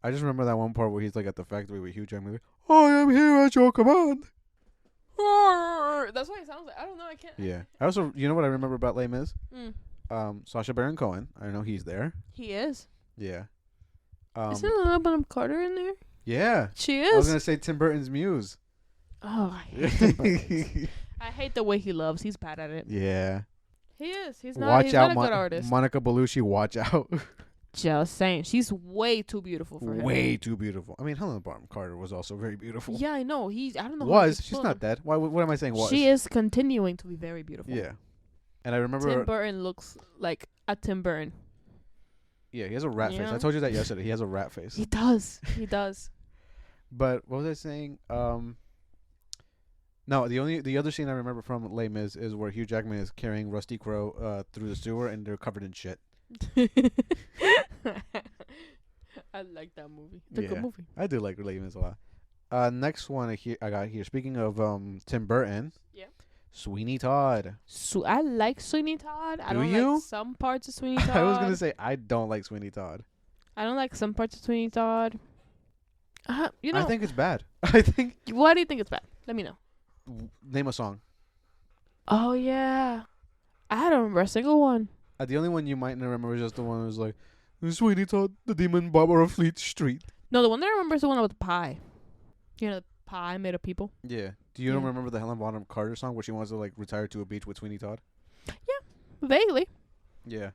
I just remember that one part where he's like at the factory with Hugh Jackman. Like, I am here at your command. That's what it sounds like. I don't know. I can't. Yeah. I also, you know what I remember about Les Mis? Sacha Baron Cohen. I know he's there. He is. Yeah. Isn't Lana Bonham Carter in there? Yeah. She is. I was gonna say Tim Burton's muse. Oh, I hate Tim Burton. I hate the way he loves. He's bad at it. Yeah. He is. He's not. He's not a good artist. Monica Bellucci, watch out. Just saying, she's way too beautiful for him. Way too beautiful. I mean, Helena Bonham Carter was also very beautiful. Yeah, I know. I don't know. She's not dead. Why? What am I saying? Was she is continuing to be very beautiful. Yeah, and I remember Tim Burton looks like a Tim Burton. Yeah, he has a rat face. I told you that yesterday. He has a rat face. He does. He does. But what was I saying? No, the other scene I remember from Les Mis is where Hugh Jackman is carrying Rusty Crowe through the sewer, and they're covered in shit. I like that movie. It's a good movie. I do like Les Mis a lot. Next one I got here. Speaking of Tim Burton. Yeah. Sweeney Todd. I like Sweeney Todd. I don't like some parts of Sweeney Todd. I was gonna say I don't like Sweeney Todd. I don't like some parts of Sweeney Todd. I think it's bad. I think. Why do you think it's bad? Let me know. Name a song. Oh yeah, I don't remember a single one. The only one you might not remember is just the one that was like, Sweetie Todd, the demon barber of Fleet Street. No, the one that I remember is the one with the pie. You know, the pie made of people. Yeah. Do you remember the Helen Bonham Carter song where she wants to like retire to a beach with Sweeney Todd? Yeah, vaguely. Yeah.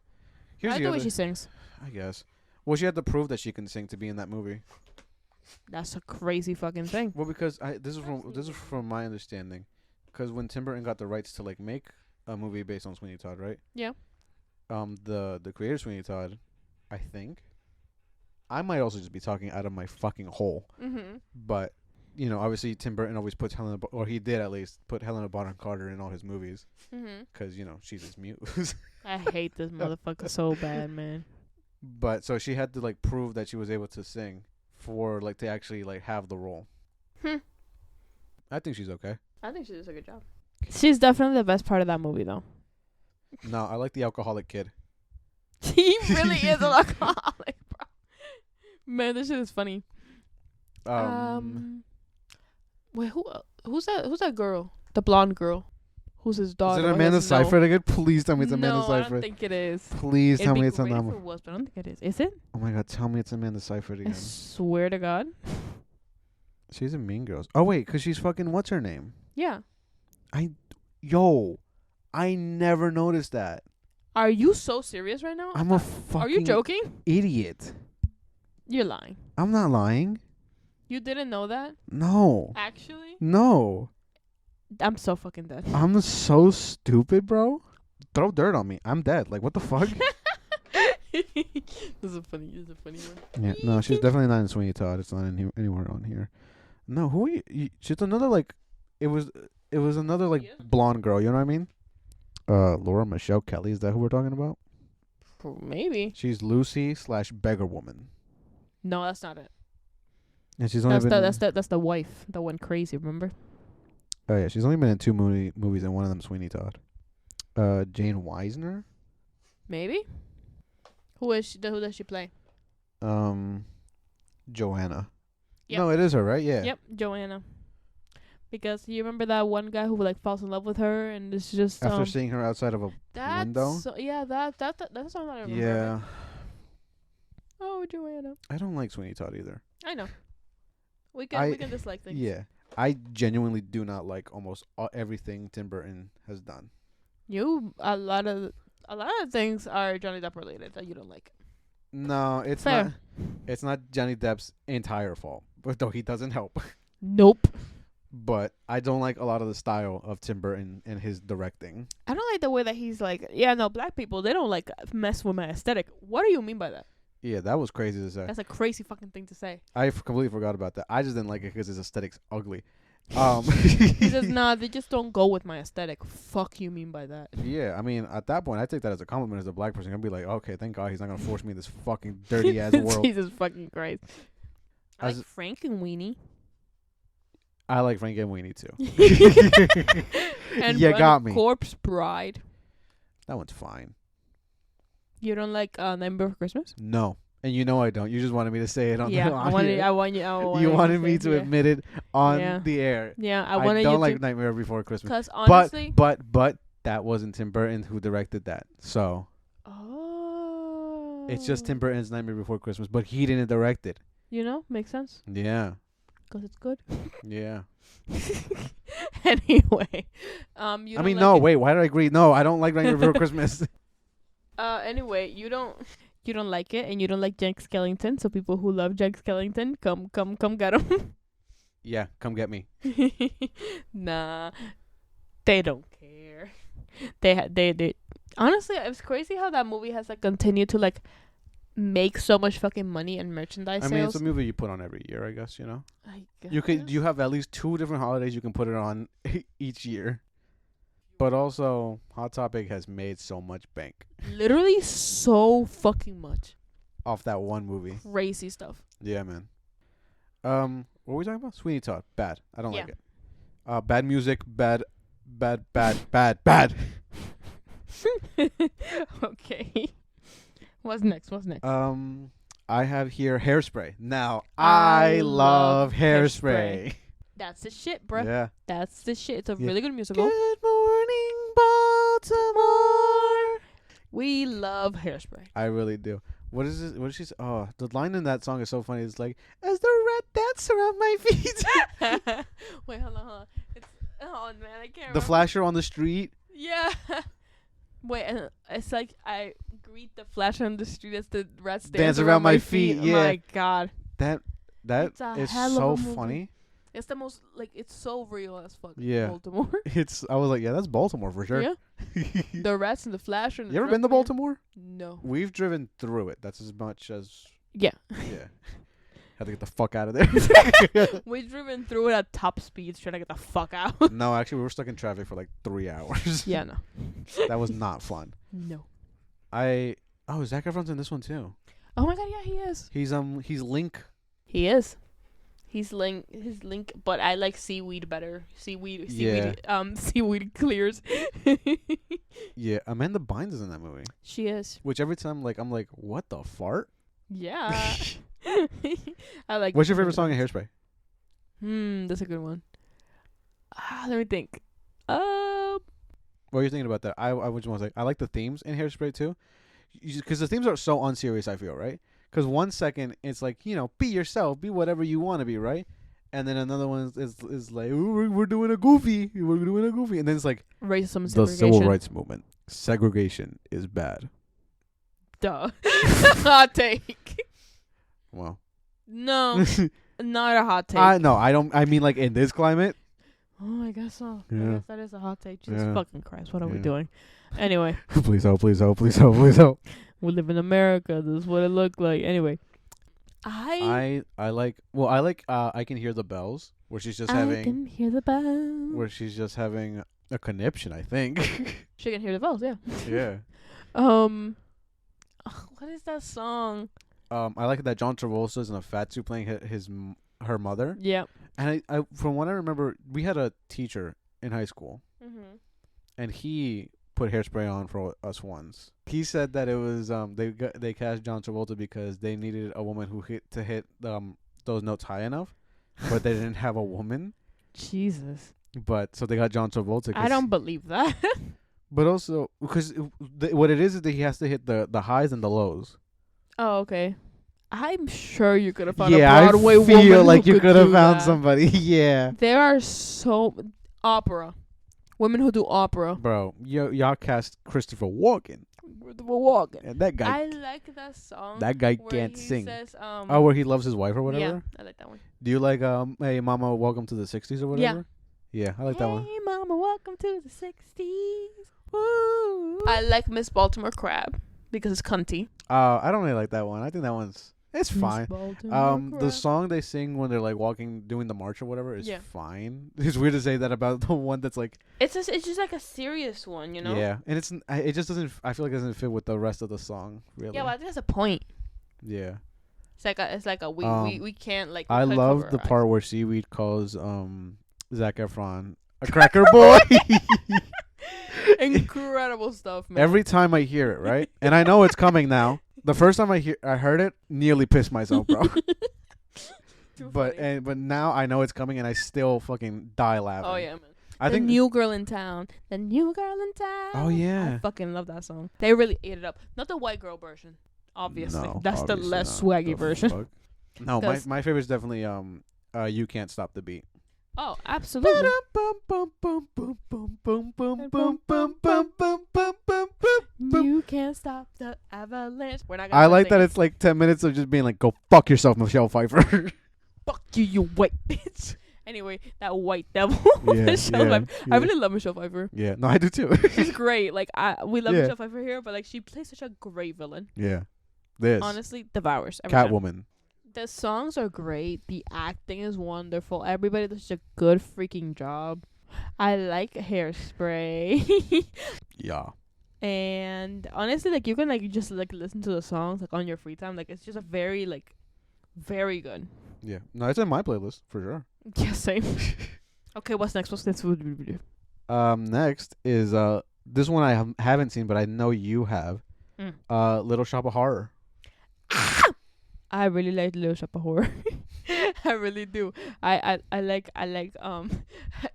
I like the way she sings. I guess. Well, she had to prove that she can sing to be in that movie. That's a crazy fucking thing. Well, because this is from my understanding, because when Tim Burton got the rights to like make a movie based on Sweeney Todd, right? Yeah. The creator Sweeney Todd, I think. I might also just be talking out of my fucking hole. Mm-hmm. But you know, obviously Tim Burton always puts or he did at least put Helena Bonham Carter in all his movies, because you know she's his muse. I hate this motherfucker so bad, man. But so she had to like prove that she was able to sing for like to actually like have the role. I think she's okay. I think she does a good job. She's definitely the best part of that movie, though. No, I like the alcoholic kid. He really is an alcoholic, bro. Man, this shit is funny. Wait, who's that girl? The blonde girl. Who's his daughter? Is it Amanda Seyfried again? Please tell me it's Amanda Seyfried. No, I don't think it is. Please tell me it's Amanda. Amanda. It was, but I don't think it is. Is it? Oh my god, tell me it's Amanda Seyfried again. I swear to God. She's in Mean Girls. Oh wait, 'cause she's fucking what's her name? Yeah. I never noticed that. Are you so serious right now? I'm a fucking Are you joking? idiot. You're lying. I'm not lying. You didn't know that? No. Actually? No. I'm so fucking dead. I'm so stupid, bro. Throw dirt on me. I'm dead. Like, what the fuck? This is a funny one. Yeah, no, she's definitely not in Sweeney Todd. It's not anywhere on here. No, who are you? She's another, like, it was another, like, blonde girl. You know what I mean? Laura Michelle Kelly. Is that who we're talking about? Maybe. She's Lucy / beggar woman. No, that's not it. And she's only that's the wife that went crazy, remember? Oh yeah, she's only been in 2 movies, and one of them Sweeney Todd. Jane Weisner. Maybe. Who is she? Who does she play? Joanna. Yep. No, it is her, right? Yeah. Yep, Joanna. Because you remember that one guy who like falls in love with her, and it's just after seeing her outside of a window. So, yeah, that's something I remember. Yeah. Right? Oh, Joanna. I don't like Sweeney Todd either. I know. We can dislike things. Yeah, I genuinely do not like almost everything Tim Burton has done. A lot of things are Johnny Depp related that you don't like. No, it's Fair. not. It's not Johnny Depp's entire fault, but though he doesn't help. Nope. But I don't like a lot of the style of Tim Burton and his directing. I don't like the way that he's like, yeah, no, black people, they don't like mess with my aesthetic. What do you mean by that? Yeah, that was crazy to say. That's a crazy fucking thing to say. I completely forgot about that. I just didn't like it because his aesthetic's ugly. He says, nah, they just don't go with my aesthetic. Fuck you mean by that? Yeah, I mean, at that point, I take that as a compliment as a black person. I'd be like, okay, thank God he's not going to force me in this fucking dirty-ass world. Jesus fucking Christ. I like Frank and Weenie. I like Frank and Weenie, too. And you got me. Corpse Bride. That one's fine. You don't like Nightmare Before Christmas? No. And you know I don't. You just wanted me to say it on the air. I want you. You wanted me to admit it on the air. Yeah, I don't like Nightmare Before Christmas. Because honestly, but that wasn't Tim Burton who directed that. So it's just Tim Burton's Nightmare Before Christmas, but he didn't direct it. You know, makes sense. Yeah. Because it's good. Yeah. Anyway, wait. Why did I agree? No, I don't like Nightmare Before Christmas. Anyway, you don't like it, and you don't like Jack Skellington. So people who love Jack Skellington, come get him. Yeah, come get me. Nah, they don't care. They. Honestly, it's crazy how that movie has like continued to like make so much fucking money and merchandise sales. I mean, it's a movie you put on every year, I guess. You know. I guess. You have at least 2 different holidays you can put it on each year. But also, Hot Topic has made so much bank. Literally so fucking much. Off that one movie. Crazy stuff. Yeah, man. What were we talking about? Sweeney Todd. Bad. I don't like it. Bad music. Bad. Okay. What's next? I have here Hairspray. Now, I love Hairspray. That's the shit, bruh. Yeah. That's the shit. It's a really good musical. Good morning, Baltimore. We love Hairspray. I really do. What is this? What is she? Oh, the line in that song is so funny. It's like, as the red dance around my feet. Wait, hold on. It's man, I can't. The remember. flasher on the street. Yeah. Wait, and it's like I greet the flasher on the street as the rats dance around my feet. Yeah. Oh my god. That It's a is hell of so a movie. funny. It's the most it's so real as fuck. Yeah. Baltimore. I was like, yeah, that's Baltimore for sure. Yeah. The rats and the flasher. And You ever been to Baltimore? No. We've driven through it. That's as much as. Yeah. Yeah. Had to get the fuck out of there. We've driven through it at top speeds trying to get the fuck out. No, actually, we were stuck in traffic for like 3 hours. Yeah, no. That was not fun. No. Zac Efron's in this one too. Oh my god, yeah, he is. He's Link. He is. He's Link. His Link, but I like Seaweed better. Seaweed. Seaweed clears. Yeah, Amanda Bynes is in that movie. She is. Which every time, I'm like, what the fart? Yeah. I like. What's your favorite song in Hairspray? That's a good one. Let me think. What are you thinking about that? I just want to say I like the themes in Hairspray too, because the themes are so unserious. I feel right. Because 1 second it's like, be yourself, be whatever you want to be, right? And then another one is like, ooh, we're doing a goofy, and then it's like racism and the segregation. civil rights movement. Segregation is bad. Duh. Hot take. Well, no, not a hot take. No, I don't. I mean, like in this climate. Oh, I guess so. Yeah. I guess that is a hot take. Jesus Yeah. fucking Christ, what are we Yeah. doing? Anyway, Please help! Please help! Please help! Please help! we live in America. This is what it looked like. Anyway, I like. Well, I like. I can hear the bells. Where she's just I having. can hear the bells. Where she's just having a conniption. I think. She can hear the bells. Yeah. Yeah. What is that song? I like that John Travolta's in a fat suit playing her mother. Yeah. And I from what I remember, we had a teacher in high school, Mhm. and he put Hairspray on for us once. He said that it was they cast John Travolta because they needed a woman who hit those notes high enough, but they didn't have a woman. Jesus. But so they got John Travolta. I don't believe that. But also because what it is that he has to hit the highs and the lows. Oh, okay. I'm sure you could have found a Broadway woman. I feel like you could have do found that. somebody. Yeah. There are so opera. Women who do opera. Bro, y'all cast Christopher Walken. And that guy. I like that song. That guy where can't he sing. Says, where he loves his wife or whatever? Yeah, I like that one. Do you like Hey Mama, Welcome to the 60s or whatever? Yeah, I like that one. Hey Mama, welcome to the 60s. Woo. I like Miss Baltimore Crab because it's cunty. I don't really like that one. I think that one's fine. The Crab. song they sing when they're like doing the march or whatever is Yeah. fine. It's weird to say that about the one that's like It's just like a serious one, you know? Yeah, and it just doesn't. I feel like it doesn't fit with the rest of the song really. Yeah, but I think that's a point. Yeah. It's like a we can't like. I we love cover the our part where Seaweed calls Zac Efron a cracker boy. Incredible stuff, man. Every time I hear it, right? And I know it's coming now. The first time I heard it, nearly pissed myself, bro. But now I know it's coming and I still fucking die laughing. Oh yeah, man. I the think new girl in town. The new girl in town. Oh yeah. I fucking love that song. They really ate it up. Not the white girl version, obviously. No, That's the obviously less not. swaggy The version. fuck? No, my favorite is definitely You Can't Stop the Beat. Oh, absolutely. You can't stop the avalanche. We're not gonna I like sing that it. it's like 10 minutes of just being like, go fuck yourself, Michelle Pfeiffer. Fuck you white bitch. Anyway, that white devil. Yeah, Michelle yeah, Pfeiffer. I really love Michelle Pfeiffer. Yeah, no, I do too. She's great. Like we love Yeah. Michelle Pfeiffer here, but like she plays such a great villain. Yeah. This. Honestly, devours. Every time. Catwoman. The songs are great. The acting is wonderful. Everybody does such a good freaking job. I like Hairspray. Yeah. And honestly, like you can like just like listen to the songs like on your free time. Like it's just a very very good. Yeah. No, it's in my playlist for sure. Yeah, same. Okay, what's next? Next is this one I haven't seen, but I know you have. Little Shop of Horror. I really like Little Shop of Horror. I really do. I like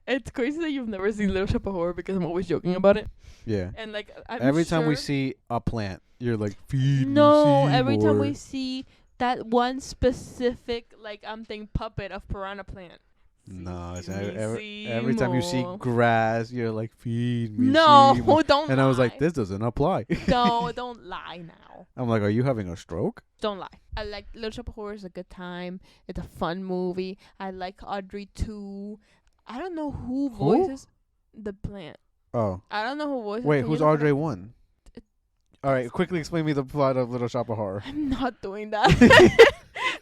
it's crazy that you've never seen Little Shop of Horror because I'm always joking about it. Yeah. And like Every time we see a plant, you're like, feed me no, every time Seymour. we see that one specific like thing puppet of Piranha Plant. No, it's Feed me every time you see Seymour. grass, you're like, feed me No, Seymour. don't And lie. I was like, this doesn't apply. No, don't lie now. I'm like, are you having a stroke? Don't lie. I like Little Shop of Horror is a good time. It's a fun movie. I like Audrey too. I don't know who voices the plant. Oh. I don't know who voices. Wait, Can you who's look it Audrey up? 1? All right, quickly explain me the plot of Little Shop of Horror. I'm not doing that.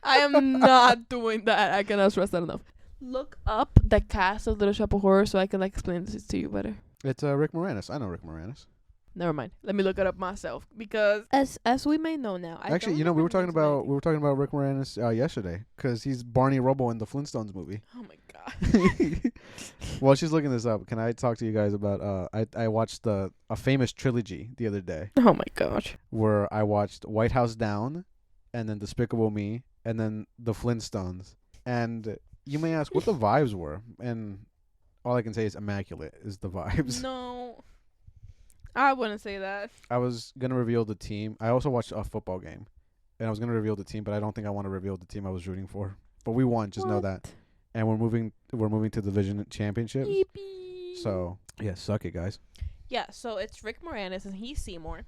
I am not doing that. I cannot stress that enough. Look up the cast of Little Shop of Horror so I can like explain this to you better. It's Rick Moranis. I know Rick Moranis. Never mind. Let me look it up myself because as we may know now, Actually, you know, we were talking about Rick Moranis yesterday because he's Barney Rubble in the Flintstones movie. Oh my god. While she's looking this up, can I talk to you guys about I watched a famous trilogy the other day Oh my gosh. where I watched White House Down and then Despicable Me and then the Flintstones. And you may ask what the vibes were, and all I can say is immaculate is the vibes. No. I wouldn't say that. I was going to reveal the team. I also watched a football game, and I was going to reveal the team, but I don't think I want to reveal the team I was rooting for. But we won, just know that. And we're moving to the division championship. Yippee. So, yeah, suck it, guys. Yeah, so it's Rick Moranis and he's Seymour.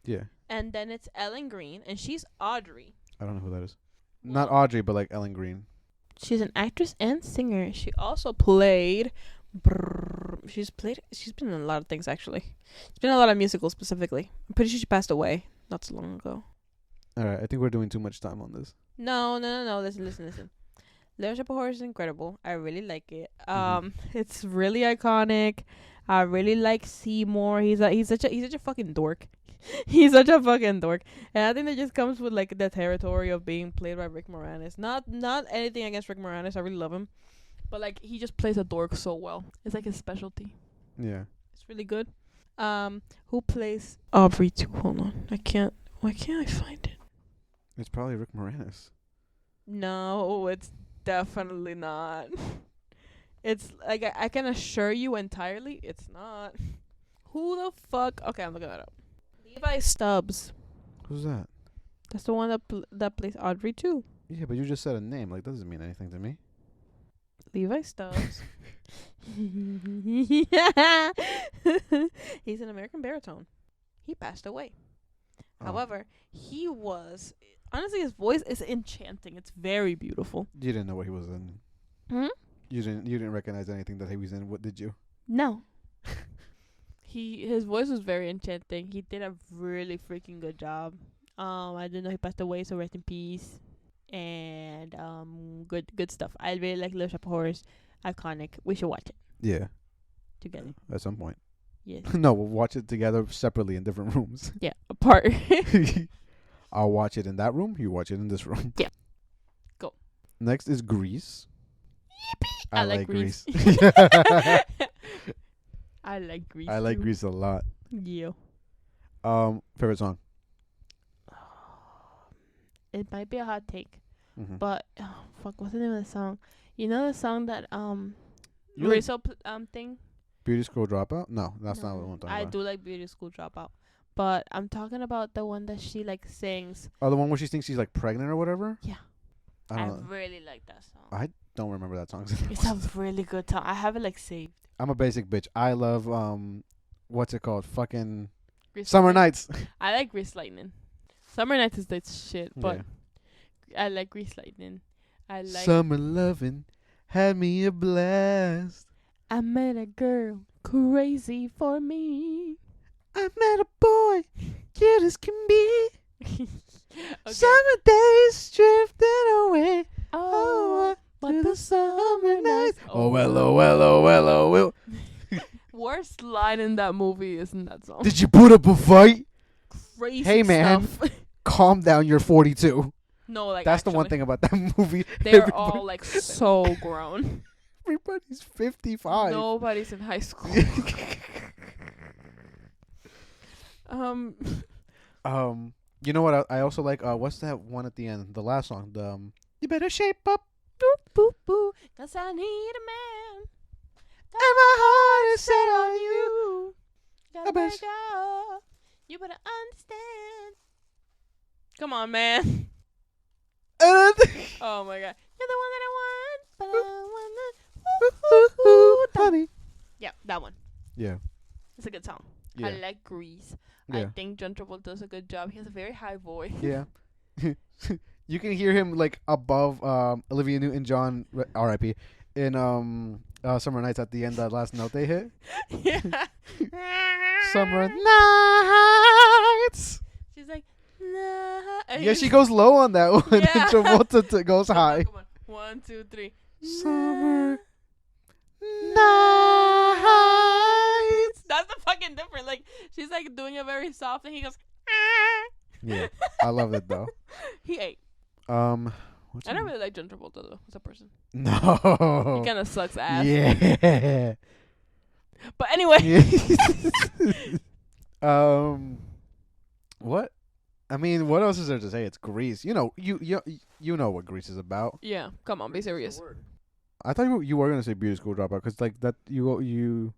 Yeah. And then it's Ellen Green and she's Audrey. I don't know who that is. Not Audrey, but like Ellen Green. She's an actress and singer. She also played she's been in a lot of things actually. She's been in a lot of musicals specifically. I'm pretty sure she passed away not so long ago. All right, I think we're doing too much time on this. No. Listen. Little Shop of Horror is incredible. I really like it. It's really iconic. I really like Seymour. He's such a fucking dork. He's such a fucking dork. And I think that just comes with like the territory of being played by Rick Moranis. Not anything against Rick Moranis. I really love him. But like he just plays a dork so well. It's like his specialty. Yeah. It's really good. Who plays Aubrey too? Hold on. Why can't I find it? It's probably Rick Moranis. No, it's definitely not. It's like I can assure you entirely, it's not. Who the fuck? Okay, I'm looking that up. Levi Stubbs. Who's that? That's the one that plays Audrey too. Yeah, but you just said a name. Like, that doesn't mean anything to me. Levi Stubbs. He's an American baritone. He passed away. Oh. However, he was honestly his voice is enchanting. It's very beautiful. You didn't know what he was in. Hmm? You didn't recognize anything that he was in. What did you? No. His voice was very enchanting. He did a really freaking good job. I didn't know he passed away, so rest in peace. And good stuff. I really like Little Shop of Horrors. Iconic. We should watch it Yeah. together. At some point. Yes. No, we'll watch it together separately in different rooms. Yeah, apart. I'll watch it in that room. You watch it in this room. Yeah. Go. Next is Grease. Yippee! I like Grease. I like Grease. I like too. Grease a lot. Yeah. Favorite song? It might be a hot take, Mm-hmm. but what's the name of the song? You know the song that You like Rizzo thing? Beauty School Dropout? No, that's not what I'm talking I about. do like Beauty School Dropout, but I'm talking about the one that she like sings. Oh, the one where she thinks she's like pregnant or whatever? Yeah. I I don't know. really like that song. I don't remember that song. It's a really good song. I have it like saved. I'm a basic bitch. I love what's it called? Fucking Grease Summer Lightning. Nights. I like Grease Lightning. Summer Nights is that shit, but Yeah. I like Grease Lightning. I like. Summer loving had me a blast. I met a girl crazy for me. I met a boy cute as can be. Okay. Summer days drifting away. Oh, but to the summer nights. Oh well, oh well, oh well, oh well. Worst line in that movie is in that song. Did you put up a fight? Crazy Hey, man. stuff. Calm down, you're 42. No, like That's the one actually, thing about that movie. They're all like so grown. Everybody's 55. Nobody's in high school. You know what? I also like. What's that one at the end? The last song. The you better shape up. boo, 'cause I need a man. And my heart is set on you. Gotta break up. You better understand. Come on, man. Oh my god. You're the one that I want, but I want that. Honey. Yeah, that one. Yeah. It's a good song. Yeah. I like Grease. Yeah. I think John Travolta does a good job. He has a very high voice. Yeah. You can hear him like above Olivia Newton-John, R.I.P. in Summer Nights at the end. That last note they hit. Yeah. Summer Nights. She's like, nah. Yeah, she goes low on that one. Yeah. And Travolta goes high. Come on. 1, 2, 3. Summer Nights. That's the fucking different. Like, she's like doing it very soft, and he goes. Yeah, I love it though. He ate. What's I don't really like John Travolta though as a person. No. He kind of sucks ass. Yeah. But anyway. What? I mean, what else is there to say? It's Grease. You know know what Grease is about. Yeah, come on, be serious. I thought you were gonna say Beauty School Dropout because like that you.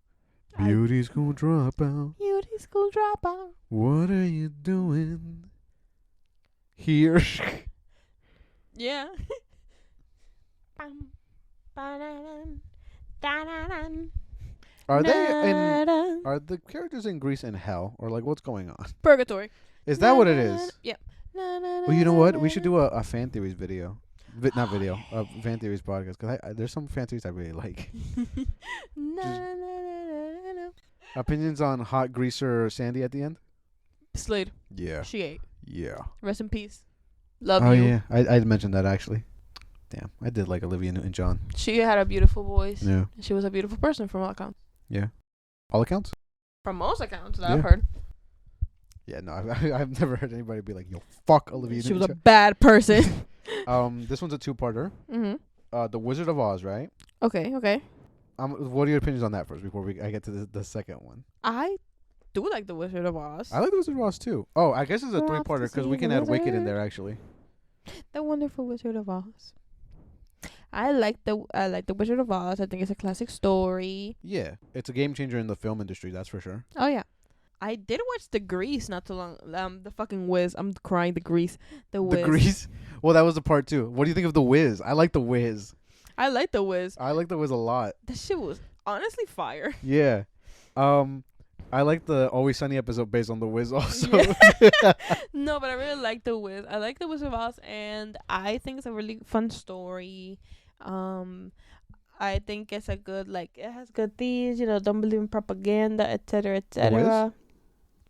Beauty School Dropout. Beauty School Dropout. What are you doing here? Yeah. Are the characters in Grease in hell or like what's going on? Purgatory? Is that what it is? Yeah. Well, you know what? We should do a fan theories video. Not video, a fan theories podcast. Because there's some fan theories I really like. Opinions on hot greaser Sandy at the end? Slade. Yeah. She ate. Yeah. Rest in peace. Love you. you. Oh, yeah. I mentioned that actually. Damn. I did like Olivia Newton-John. She had a beautiful voice. Yeah. She was a beautiful person from all accounts. Yeah. All accounts? From most accounts that I've heard. Yeah, no. I've never heard anybody be like, yo, fuck Olivia She was Newton-John. a bad person. This one's a two-parter. Mm-hmm. The Wizard of Oz, right? Okay. What are your opinions on that first before I get to the second one? I do like The Wizard of Oz. I like The Wizard of Oz too. Oh, I guess it's a three-parter because we can add Wicked in there actually. The Wonderful Wizard of Oz. I like the Wizard of Oz. I think it's a classic story. Yeah, it's a game changer in the film industry, that's for sure. Oh yeah, I did watch the Grease not too long. The fucking Wiz. I'm crying. The Grease. The Wiz. The Grease. Well, that was the part two. What do you think of the Wiz? I like the Wiz. I like the Wiz. I like the Wiz a lot. That shit was honestly fire. Yeah. I like the Always Sunny episode based on the Wiz also. Yeah. No, but I really like the Wiz. I like the Wizard of Oz, and I think it's a really fun story. I think it's a good, like, it has good themes, don't believe in propaganda, etc., etc.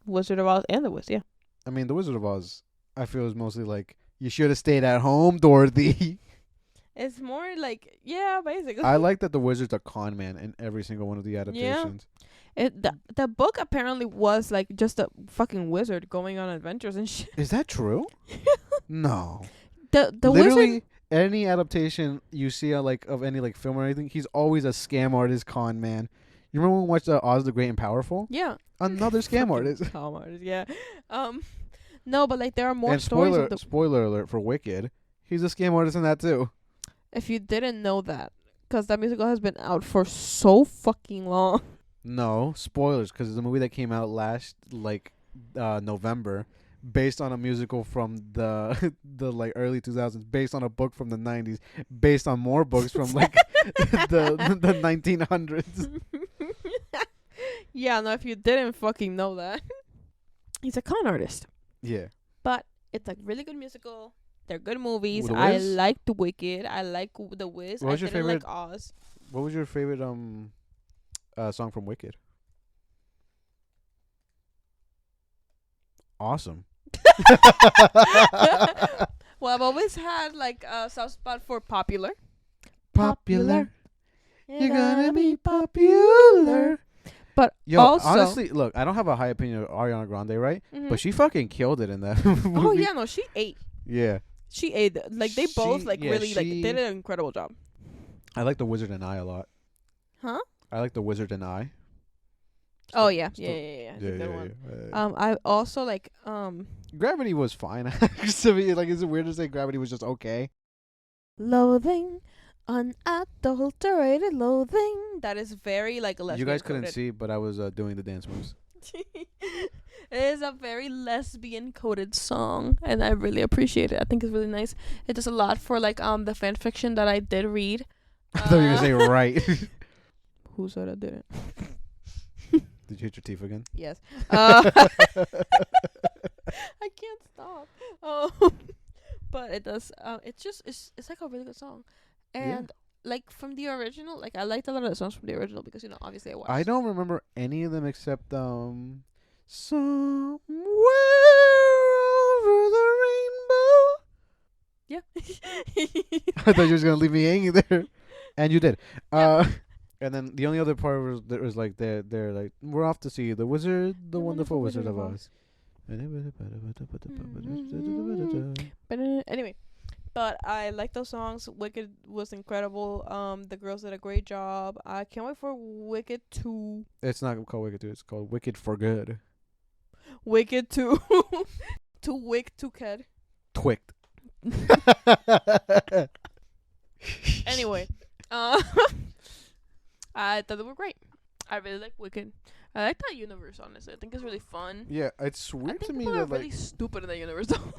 Wizard of Oz and the Wiz, yeah. I mean, the Wizard of Oz, I feel is mostly like, you should have stayed at home, Dorothy. It's more like, yeah, basically. I like that the Wizard's a con man in every single one of the adaptations. Yeah. The book apparently was like just a fucking wizard going on adventures and shit. Is that true? No. The literally wizard. Any adaptation you see of any like film or anything, he's always a scam artist, con man. You remember when we watched Oz the Great and Powerful? Yeah. Another scam artist. Scam artist, yeah. No, but like there are more and stories. Spoiler alert for Wicked, he's a scam artist in that too. If you didn't know that, because that musical has been out for so fucking long. No spoilers, because it's a movie that came out last November, based on a musical from the like early 2000s, based on a book from the 90s, based on more books from like the 1900s. Yeah, no, if you didn't fucking know that, he's a con artist. Yeah, but it's a really good musical. They're good movies. The I Wiz? like The Wicked. I like The Wiz. What was your favorite? Like Oz. What was your favorite song from Wicked? Awesome. Well, I've always had like a soft spot for popular. Popular. You're gonna be popular. But yo, also, honestly, look, I don't have a high opinion of Ariana Grande, right? Mm-hmm. But she fucking killed it in that movie. Oh yeah, no, she ate. Yeah. She ate. Like they both really did an incredible job. I like The Wizard and I a lot. Huh? I like The Wizard and I. Oh yeah. Yeah. It's a good one. I also like Gravity was fine. To me, like, is it weird to say Gravity was just okay? Loathing Unadulterated loathing. That is very like lesbian. You guys coded. couldn't see, but I was doing the dance moves. It is a very lesbian coded song, and I really appreciate it. I think it's really nice. It does a lot for like the fan fiction that I did read. I thought you were gonna say right. Who said I didn't? Did you hit your teeth again? Yes. I can't stop. But it does. It's like a really good song, and like from the original, like I liked a lot of the songs from the original because obviously I watched. I don't remember any of them except somewhere over the rainbow. Yeah. I thought you was gonna leave me hanging there, and you did. And then the only other part was like they're like, we're off to see the wonderful Wizard of Oz. But anyway, but I like those songs. Wicked was incredible. The girls did a great job. I can't wait for Wicked 2. It's not called Wicked 2. It's called Wicked for Good. Wicked 2. To Wick to Ked. Twicked. Anyway, I thought they were great. I really like Wicked. I like that universe, honestly. I think it's really fun. Yeah, it's weird to me people that are really stupid in that universe, though.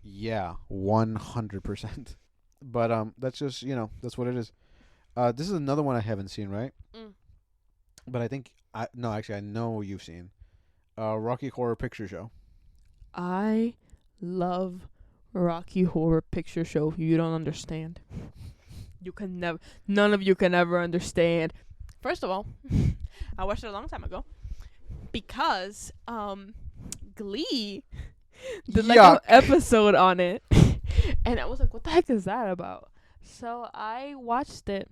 Yeah, 100%. But that's just that's what it is. This is another one I haven't seen, right? But I think I know you've seen. Rocky Horror Picture Show. I love Rocky Horror Picture Show. You don't understand. None of you can ever understand. First of all, I watched it a long time ago because Glee did like an episode on it, and I was like, "What the heck is that about?" So I watched it,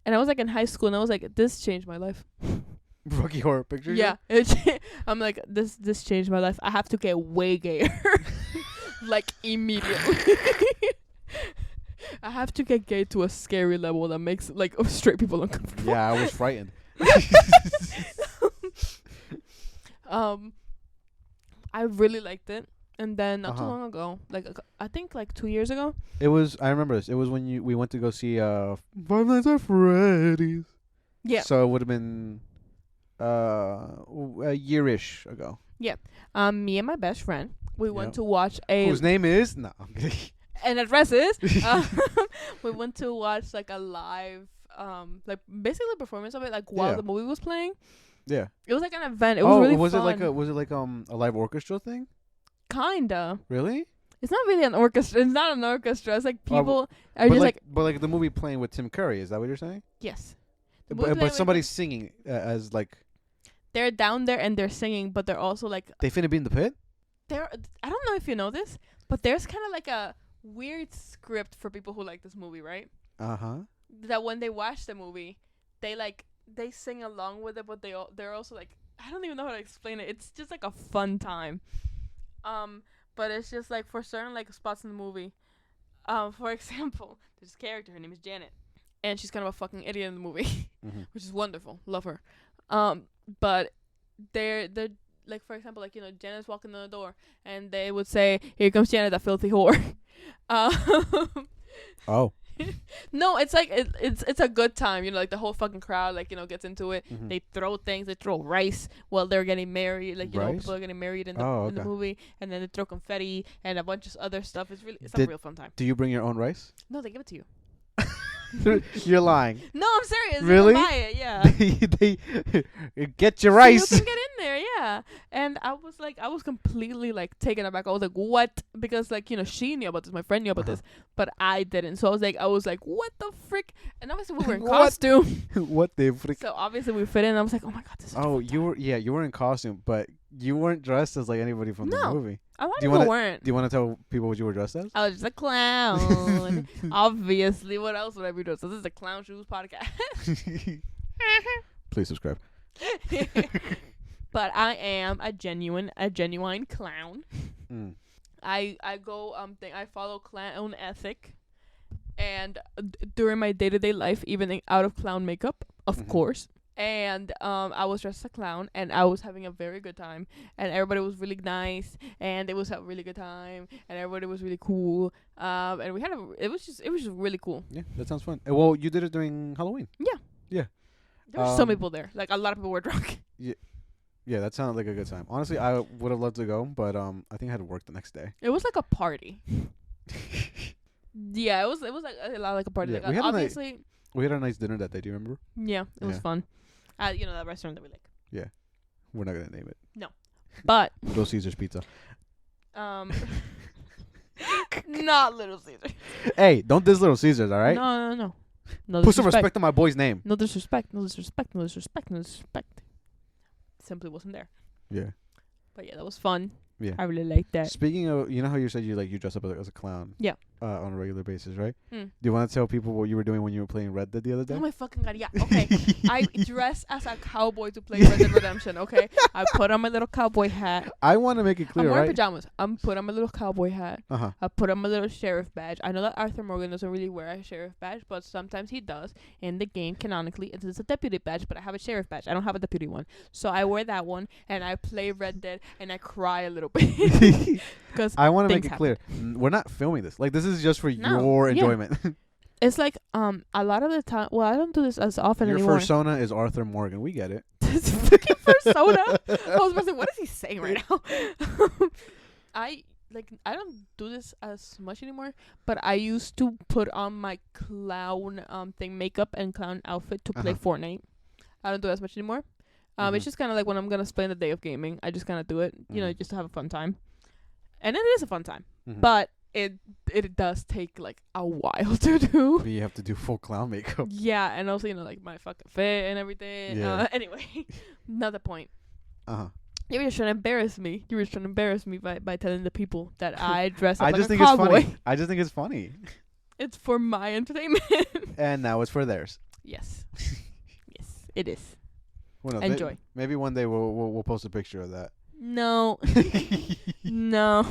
and I was like in high school, and I was like, "This changed my life." Rocky Horror Picture Show? Yeah, I'm like, this changed my life. I have to get way gayer, like immediately. I have to get gay to a scary level that makes like straight people uncomfortable. Yeah, I was frightened. I really liked it, and then not too long ago, like I think like 2 years ago. It was. I remember this. It was when we went to go see Five Nights at Freddy's. Yeah. So it would have been a year-ish ago. Yeah. Me and my best friend, we went to watch whose name is and address is we went to watch like a live like basically a performance of it like while the movie was playing. Yeah. It was like an event. It was really fun. Was it like a live orchestra thing? Kinda. Really? It's not really an orchestra. It's not an orchestra. It's like people are just like. But like the movie playing with Tim Curry. Is that what you're saying? Yes. But somebody's singing as like. They're down there and they're singing, but they're also like. They finna be in the pit? I don't know if you know this, but there's kind of like a weird script for people who like this movie, right? That when they watch the movie, they sing along with it, but they're also like, I don't even know how to explain it. It's just like a fun time. But it's just like for certain like spots in the movie. For example, there's a character, her name is Janet, and she's kind of a fucking idiot in the movie, which is wonderful. Love her. But they're like, for example, like, Janet's walking in the door and they would say, "Here comes Janet, that filthy whore." Oh. No, it's like it's a good time, like the whole fucking crowd like gets into it. They throw things, they throw rice while they're getting married, like people are getting married in the movie, and then they throw confetti and a bunch of other stuff. It's a real fun time. Do you bring your own rice? No, they give it to you. You're lying. No, I'm serious. Really? They buy it, yeah. they get your rice. So you can get in there, yeah. And I was completely like taken aback. I was like, what? Because like she knew about this, my friend knew about this, but I didn't. So I was like, what the frick? And obviously we were in costume. What the frick? So obviously we fit in. And I was like, oh my god, this is you were in costume, but you weren't dressed as like anybody from the movie. A lot of people weren't. Do you want to tell people what you were dressed as? I was just a clown. Obviously, what else would I be dressed? So this is a Clown Shoes podcast. Please subscribe. But I am a genuine clown. I go I follow clown ethic, and during my day-to-day life, even out of clown makeup, of course, And I was dressed as a clown, and I was having a very good time, and everybody was really nice, and it was a really good time, and everybody was really cool. And we had it was just really cool. Yeah, that sounds fun. Well, you did it during Halloween. Yeah. Yeah. There were some people there. Like, a lot of people were drunk. Yeah, that sounded like a good time. Honestly, I would have loved to go, but I think I had to work the next day. It was like a party. Yeah, it was like a lot like a party. Yeah, like, obviously. We had a nice dinner that day. Do you remember? Yeah, it was fun. You know, that restaurant that we like. Yeah, we're not gonna name it. No, but Little Caesar's Pizza. Not Little Caesar. Hey, don't diss Little Caesars, all right? No. Put some respect on my boy's name. No disrespect. No disrespect. Simply wasn't there. Yeah. But yeah, that was fun. Yeah. I really liked that. Speaking of, you know how you said you dress up as a clown? Yeah. On a regular basis, right? Mm. Do you want to tell people what you were doing when you were playing Red Dead the other day? Oh my fucking god, yeah. Okay. I dressed as a cowboy to play Red Dead Redemption, okay? I put on my little cowboy hat. I want to make it clear, I'm wearing right? pajamas. I'm put on my little cowboy hat. Uh-huh. I put on my little sheriff badge. I know that Arthur Morgan doesn't really wear a sheriff badge, but sometimes he does. In the game, canonically, it's a deputy badge, but I have a sheriff badge. I don't have a deputy one. So I wear that one, and I play Red Dead, and I cry a little bit. Because I want to make it clear. We're not filming this. Like, this is just for your enjoyment. It's like, a lot of the time, well, I don't do this as often Your anymore. persona is Arthur Morgan. We get it. This fucking persona. I was about to say, what is he saying right now? I don't do this as much anymore, but I used to put on my clown makeup and clown outfit to play Fortnite. I don't do it as much anymore. It's just kind of like when I'm gonna spend a day of gaming, I just kind of do it, you know, just to have a fun time. And it is a fun time, but it does take like a while to do. You have to do full clown makeup. Yeah, and also, you know, like my fucking fit and everything. Yeah. Anyway, not the point. Uh-huh. You were just trying to embarrass me. You were trying to embarrass me by telling the people that I dress up I like just a think cowboy. it's funny. I just think it's funny. It's for my entertainment. And now it's for theirs. Yes. Yes, it is. Well, no, Enjoy. Maybe one day we'll post a picture of that. No. No.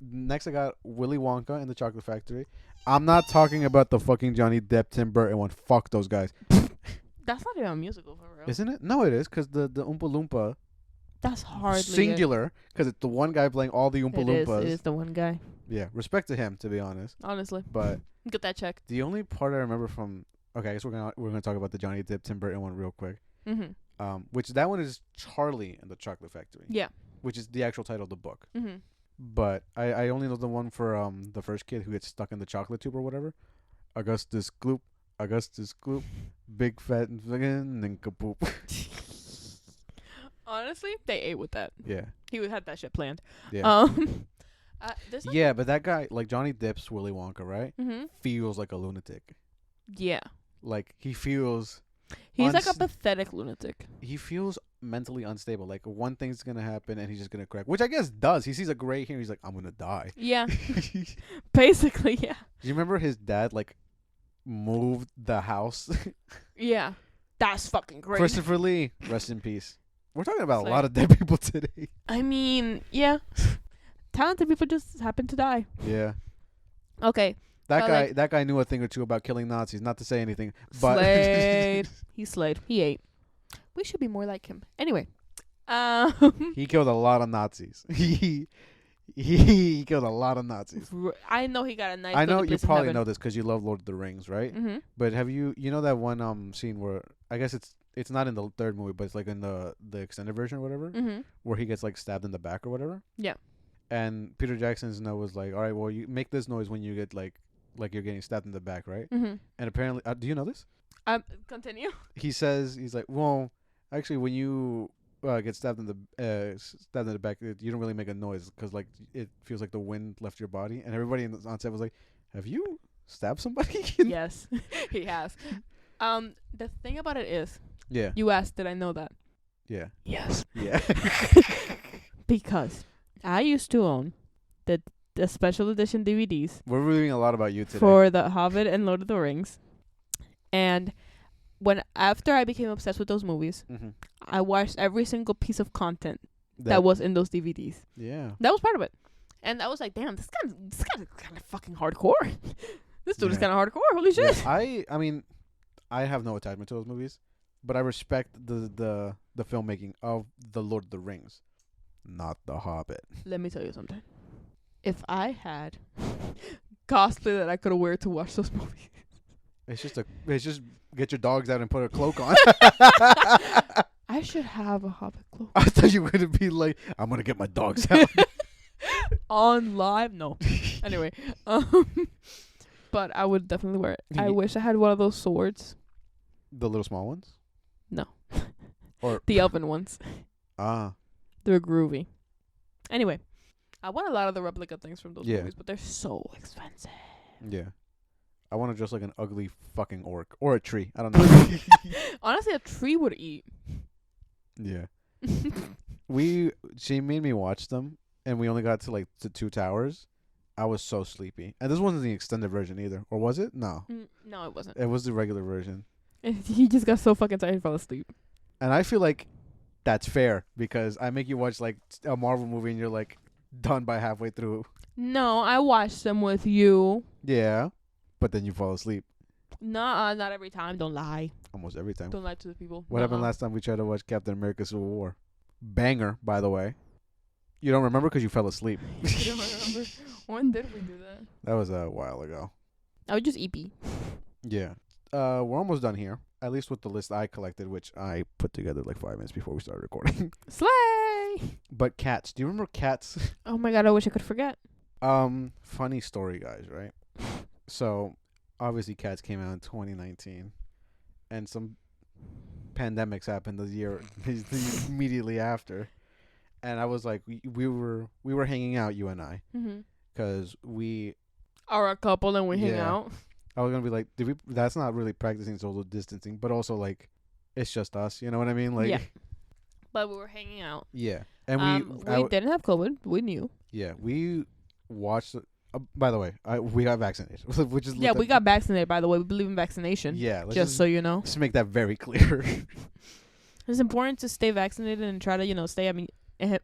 Next I got Willy Wonka and the Chocolate Factory. I'm not talking about the fucking Johnny Depp, Tim Burton one. Fuck those guys. That's not even a musical for real. Isn't it? No, it is, because the Oompa Loompa. That's hardly singular, because it's the one guy playing all the Oompa Loompas. It is the one guy. Yeah, respect to him, to be honest. Honestly. But get that checked. the only part I remember from, okay, I guess we're gonna talk about the Johnny Depp, Tim Burton one real quick. Which that one is Charlie and the Chocolate Factory. Yeah. Which is the actual title of the book. Mhm. But I only know the one for the first kid who gets stuck in the chocolate tube or whatever. Augustus Gloop, big fat and nincompoop. Honestly, they ate with that. Yeah. He had that shit planned. Yeah. Yeah, but that guy, like Johnny Depp's Willy Wonka, right? Feels like a lunatic. Yeah. Like he feels. He's like a pathetic lunatic. He feels mentally unstable. Like one thing's gonna happen and he's just gonna crack. Which I guess does. He sees a gray hair. He's like, I'm gonna die. Yeah. Basically, yeah. Do you remember his dad like moved the house? Yeah. That's fucking great. Christopher Lee, rest in peace. We're talking about a lot of dead people today. I mean, yeah. Talented people just happen to die. Yeah. Okay. That guy knew a thing or two about killing Nazis. Not to say anything, but slayed. He slayed. He ate. We should be more like him. Anyway, he killed a lot of Nazis. He killed a lot of Nazis. I know he got a nice. I know you probably know this because you love Lord of the Rings, right? Mm-hmm. But have you know that one scene where I guess it's not in the third movie, but it's like in the extended version or whatever, where he gets like stabbed in the back or whatever. Yeah. And Peter Jackson's note was like, all right, well, you make this noise when you get like you're getting stabbed in the back, right? Mm-hmm. And apparently, do you know this? Continue. He's like, well, actually, when you get stabbed in the back, you don't really make a noise because like it feels like the wind left your body. And everybody on set was like, have you stabbed somebody? Yes, he has. The thing about it is, yeah. You asked, did I know that? Yeah. Yes. Yeah. Because I used to own the special edition DVDs. We're reading a lot about you today. For The Hobbit and Lord of the Rings. And after I became obsessed with those movies, I watched every single piece of content that was in those DVDs. Yeah. That was part of it. And I was like, damn, this guy is kind of fucking hardcore. This dude is kind of hardcore. Holy shit. Yeah. I mean, I have no attachment to those movies. but I respect the filmmaking of the Lord of the Rings, not the Hobbit. Let me tell you something. If I had cosplay that I could wear to watch those movies, It's just get your dogs out and put a cloak on. I should have a Hobbit cloak. I thought you were gonna be like, I'm gonna get my dogs out. On live, no. Anyway, but I would definitely wear it. I wish I had one of those swords. The little small ones? No. Or the elven ones. Ah. They're groovy. Anyway, I want a lot of the replica things from those Yeah. movies, but they're so expensive. Yeah. I want to dress like an ugly fucking orc. Or a tree. I don't know. Honestly, a tree would eat. Yeah. She made me watch them, and we only got to like the 2 towers. I was so sleepy. And this wasn't the extended version either. Or was it? No. No, it wasn't. It was the regular version. He just got so fucking tired he fell asleep. And I feel like that's fair because I make you watch like a Marvel movie and you're like done by halfway through. No, I watched them with you. Yeah. But then you fall asleep. Nah, not every time. Don't lie. Almost every time. Don't lie to the people. What happened last time we tried to watch Captain America Civil War? Banger, by the way. You don't remember because you fell asleep. I don't remember. When did we do that? That was a while ago. I was just EP. Yeah. We're almost done here. At least with the list I collected, which I put together like 5 minutes before we started recording. Slay! But Cats. Do you remember Cats? Oh my god, I wish I could forget. Funny story, guys, right? So, obviously Cats came out in 2019. And some pandemics happened the year immediately after. And I was like, we were hanging out, you and I. Because we are a couple and we hang out. I was gonna be like, that's not really practicing social distancing, but also like, it's just us. You know what I mean? Like, yeah. But we were hanging out. Yeah, and we didn't have COVID. We knew. Yeah, we watched. By the way, we got vaccinated, which is we got vaccinated. By the way, we believe in vaccination. Yeah, just so you know. Let's make that very clear. It's important to stay vaccinated and try to stay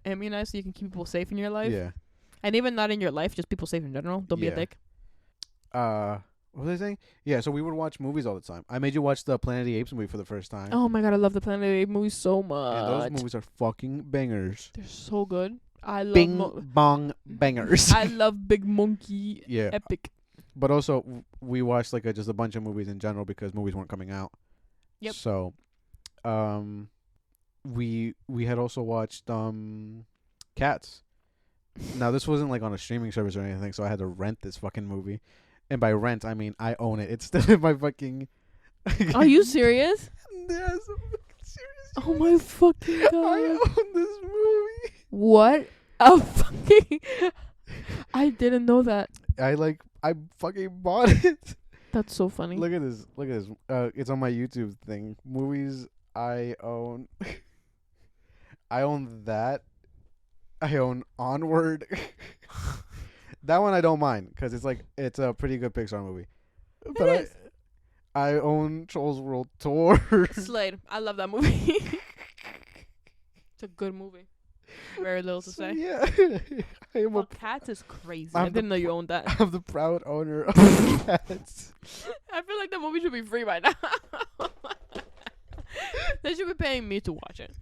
immunized so you can keep people safe in your life. Yeah, and even not in your life, just people safe in general. Don't be a dick. What was I saying? Yeah, so we would watch movies all the time. I made you watch the Planet of the Apes movie for the first time. Oh my god, I love the Planet of the Apes movies so much. And those movies are fucking bangers. They're so good. I love Bing bong bangers. I love Big Monkey. Yeah. Epic. But also, we watched like just a bunch of movies in general because movies weren't coming out. Yep. So, we had also watched Cats. Now this wasn't like on a streaming service or anything, so I had to rent this fucking movie. And by rent, I mean I own it. It's still in my fucking... Are you serious? Yes, I'm serious. Oh my fucking god. I own this movie. What a fucking... I didn't know that. I fucking bought it. That's so funny. Look at this. It's on my YouTube thing. Movies I own. I own that. I own Onward. That one I don't mind because it's a pretty good Pixar movie. But I own Trolls World Tour. Slade. I love that movie. It's a good movie. Very little to say. Yeah. Cats is crazy. I didn't know you owned that. I'm the proud owner of Cats. I feel like the movie should be free by now. They should be paying me to watch it.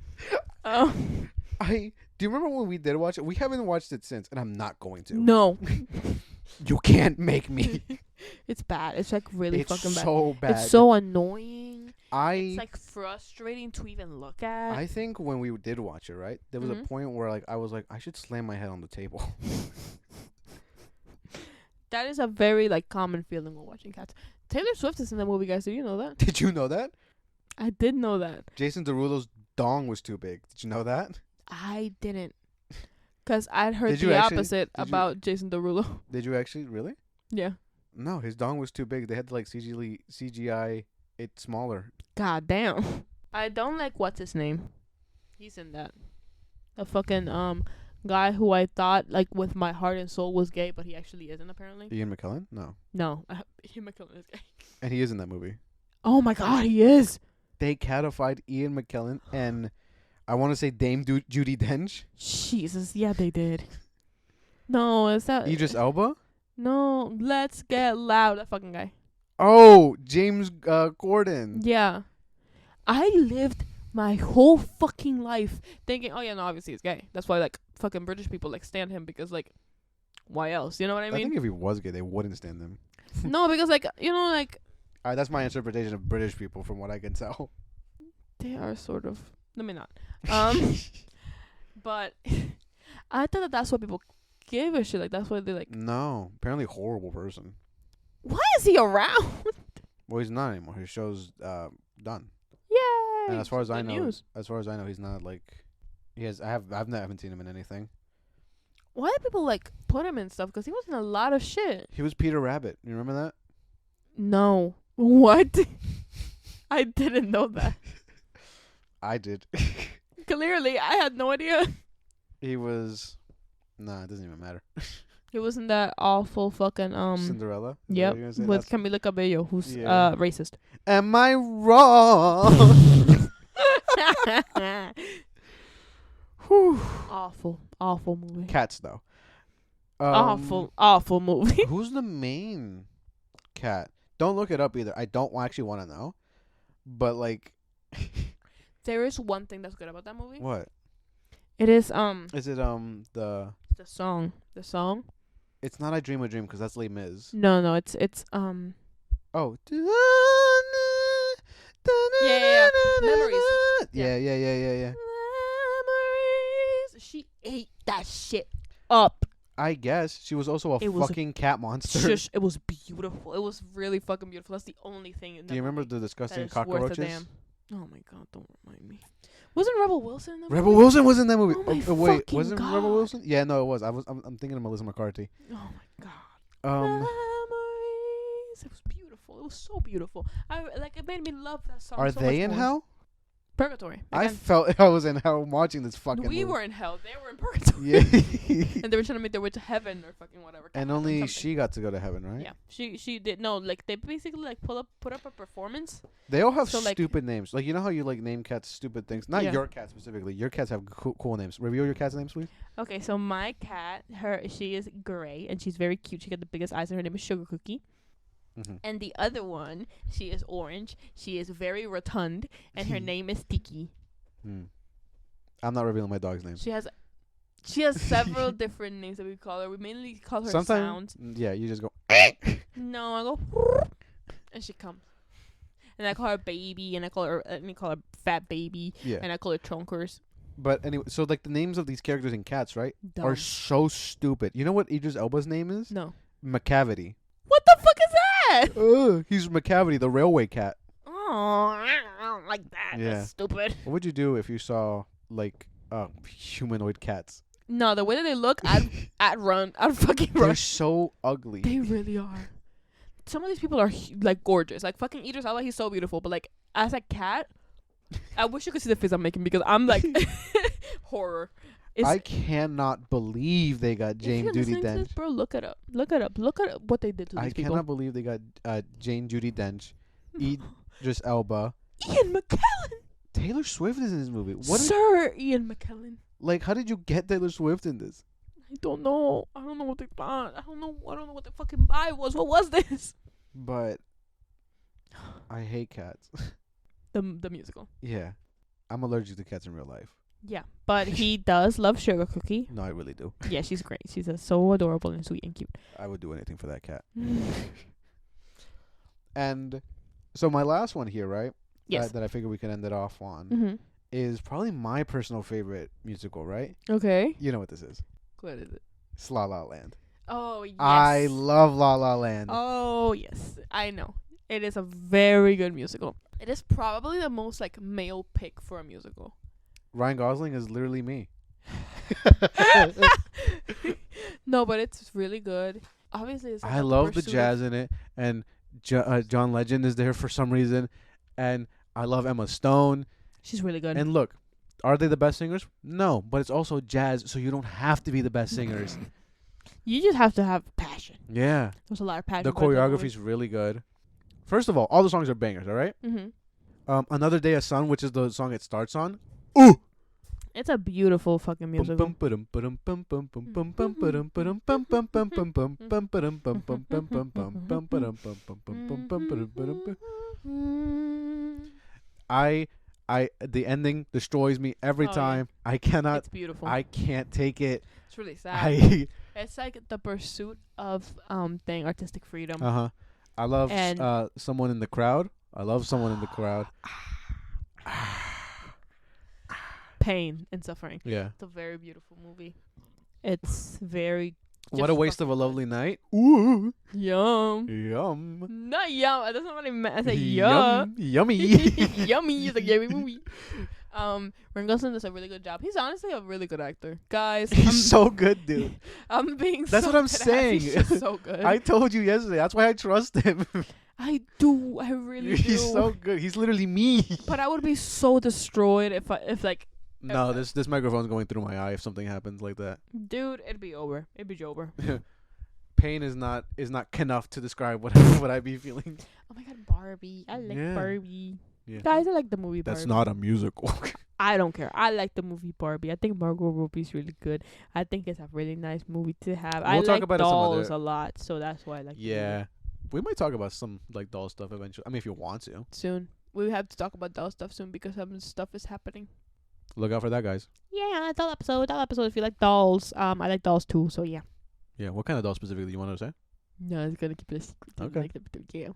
Do you remember when we did watch it? We haven't watched it since, and I'm not going to. No. You can't make me. It's bad. It's like really fucking bad. It's so bad. It's so annoying. It's like frustrating to even look at. I think when we did watch it, right, there was a point where I was like, I should slam my head on the table. That is a very common feeling when watching Cats. Taylor Swift is in the movie, guys. Did you know that? Did you know that? I did know that. Jason Derulo's dong was too big. Did you know that? I didn't. Because I'd heard the opposite about Jason Derulo. Did you actually? Really? Yeah. No, his dong was too big. They had to CGI it smaller. God damn. I don't like what's his name. He's in that. The fucking guy who I thought with my heart and soul was gay, but he actually isn't apparently. Ian McKellen? No. No, Ian McKellen is gay. And he is in that movie. Oh my god, he is. They catified Ian McKellen and I want to say Dame Judi Dench. Jesus, yeah, they did. No, is that Idris Elba? No, Let's Get Loud. That fucking guy. Oh, James Corden. Yeah, I lived my whole fucking life thinking, oh yeah, no, obviously he's gay. That's why like fucking British people like stand him because like, why else? You know what I I mean? think if he was gay, they wouldn't stand him. No, because like like That's my interpretation of British people, from what I can tell. they are sort of. Let me not. But I thought that's what people give a shit. Like that's why they like. No, apparently horrible person. Why is he around? Well, he's not anymore. His show's done. Yay! And as far as I Good know, news. he's not like. He has. I haven't seen him in anything. Why do people like put him in stuff? Because he was in a lot of shit. He was Peter Rabbit. You remember that? No. What? I didn't know that. I did. Clearly, I had no idea. He was. Nah, it doesn't even matter. He was in that awful fucking Cinderella. Is that Yep, what you're gonna say? with That's- Camila Cabello, who's Yeah. racist. Am I wrong? Whew. Awful movie. Cats though. Awful movie. Who's the main cat? Don't look it up either. I don't actually want to know. But like, There is one thing that's good about that movie. what It is is it? The the song. it's not I Dream a Dream because that's Les Mis. No, it's Oh. Yeah. Memories. Yeah. Memories. She ate that shit up. I guess she was also a It was a fucking cat monster. Shush, it was beautiful. It was really fucking beautiful. That's the only thing. In Do you remember the that disgusting is worth a cockroaches? damn. Oh my god! Don't remind me. Wasn't Rebel Wilson in that Rebel movie? Wilson was in that movie. Oh my wait, fucking wasn't God. Rebel Wilson? Yeah, no, it was. I'm thinking of Melissa McCarthy. Oh my god. Um, Memories. It was beautiful. It was so beautiful. It made me love that song. are so they much in more. hell? Purgatory. I Again, felt I was in hell watching this fucking. we movie. were in hell. They were in purgatory. Yeah. And they were trying to make their way to heaven or fucking whatever. And God, only something. she got to go to heaven, right? Yeah, she did. No, like they basically like put up a performance. They all have So, like- stupid names. Like, you know how you like name cats stupid things? Not Yeah. your cat specifically. Your cats have cool names. Reveal your cat's names, please. Okay, so my cat, she is gray and she's very cute. She got the biggest eyes, and her name is Sugar Cookie. Mm-hmm. And the other one, she is orange. She is very rotund, and her name is Tiki. I'm not revealing my dog's name. She has several different names that we call her. We mainly call her Sometimes, sounds. yeah, you just go. No, I go, and she comes. And I call her baby, and I call her fat baby, Yeah. and I call her Chonkers. But anyway, so like the names of these characters in Cats, right, Dumb. are so stupid. You know what Idris Elba's name is? No. McCavity. What the fuck is that? He's McCavity, the railway cat. Oh, I don't like that. Yeah. That's stupid. What would you do if you saw like humanoid cats? No, the way that they look, I'd fucking They're run. so ugly. They really are. Some of these people are like gorgeous. Like fucking Idris Elba, he's so beautiful. But like as a cat, I wish you could see the face I'm making because I'm like horror. I cannot believe they got Jane if you're Judi listening to this, Dench. bro, look it up. Look at what they did to these I people. cannot believe they got Jane Judi Dench, Idris Elba. Ian McKellen. Taylor Swift is in this movie. Sir Ian McKellen. Like, how did you get Taylor Swift in this? I don't know. I don't know what they thought. I don't know what the fucking vibe was. What was this? But I hate cats. The musical. Yeah, I'm allergic to cats in real life. Yeah, but he does love Sugar Cookie. No, I really do. Yeah, she's great. She's so adorable and sweet and cute. I would do anything for that cat. And so my last one here, right? Yes. That I figure we can end it off on Mm-hmm. is probably my personal favorite musical, right? Okay. You know what this is? What is it? It's La La Land. Oh, yes. I love La La Land. Oh, yes. I know. It is a very good musical. It is probably the most like male pick for a musical. Ryan Gosling is literally me. No, but it's really good. Obviously, it's like I a love the pursuit jazz in it, and John Legend is there for some reason, and I love Emma Stone. She's really good. And look, are they the best singers? No, but it's also jazz, so you don't have to be the best singers. You just have to have passion. Yeah, There's a lot of passion. the choreography's really good. First of all the songs are bangers. All right. Mm-hmm. Another Day of Sun, which is the song it starts on. It's a beautiful fucking musical. The ending destroys me every time. Yeah. I cannot. It's beautiful. I can't take it. It's really sad. It's like the pursuit of artistic freedom. I love someone in the crowd. I love someone in the crowd. Pain and suffering. Yeah. It's a very beautiful movie. It's very. What a waste of a lovely night. Ooh. Yum. Yum. Not yum. That's not what I meant. I said yum. Yummy. Yummy. It's a yummy movie. Ryan Gosling does a really good job. He's honestly a really good actor. Guys. He's so good, dude. I'm being That's what I'm saying. He's just so good. I told you yesterday. That's why I trust him. I do. I really do. He's so good. He's literally me. But I would be so destroyed if like. No, this microphone's going through my eye if something happens like that. Dude, it'd be over. It'd be over. Pain is not enough to describe what I be feeling. Oh my god, Barbie. I like Barbie. Yeah. Guys, I like the movie Barbie. That's not a musical. I don't care. I like the movie Barbie. I think Margot Robbie's really good. I think it's a really nice movie to have. I like dolls a lot, so that's why I like Yeah. We might talk about some like doll stuff eventually. I mean, if you want to. Soon. We have to talk about doll stuff soon because some stuff is happening. Look out for that, guys. Yeah, doll episode if you like dolls. I like dolls too, so yeah. Yeah, what kind of doll specifically do you want to say? No, it's gonna keep it a secret. Okay. Yeah.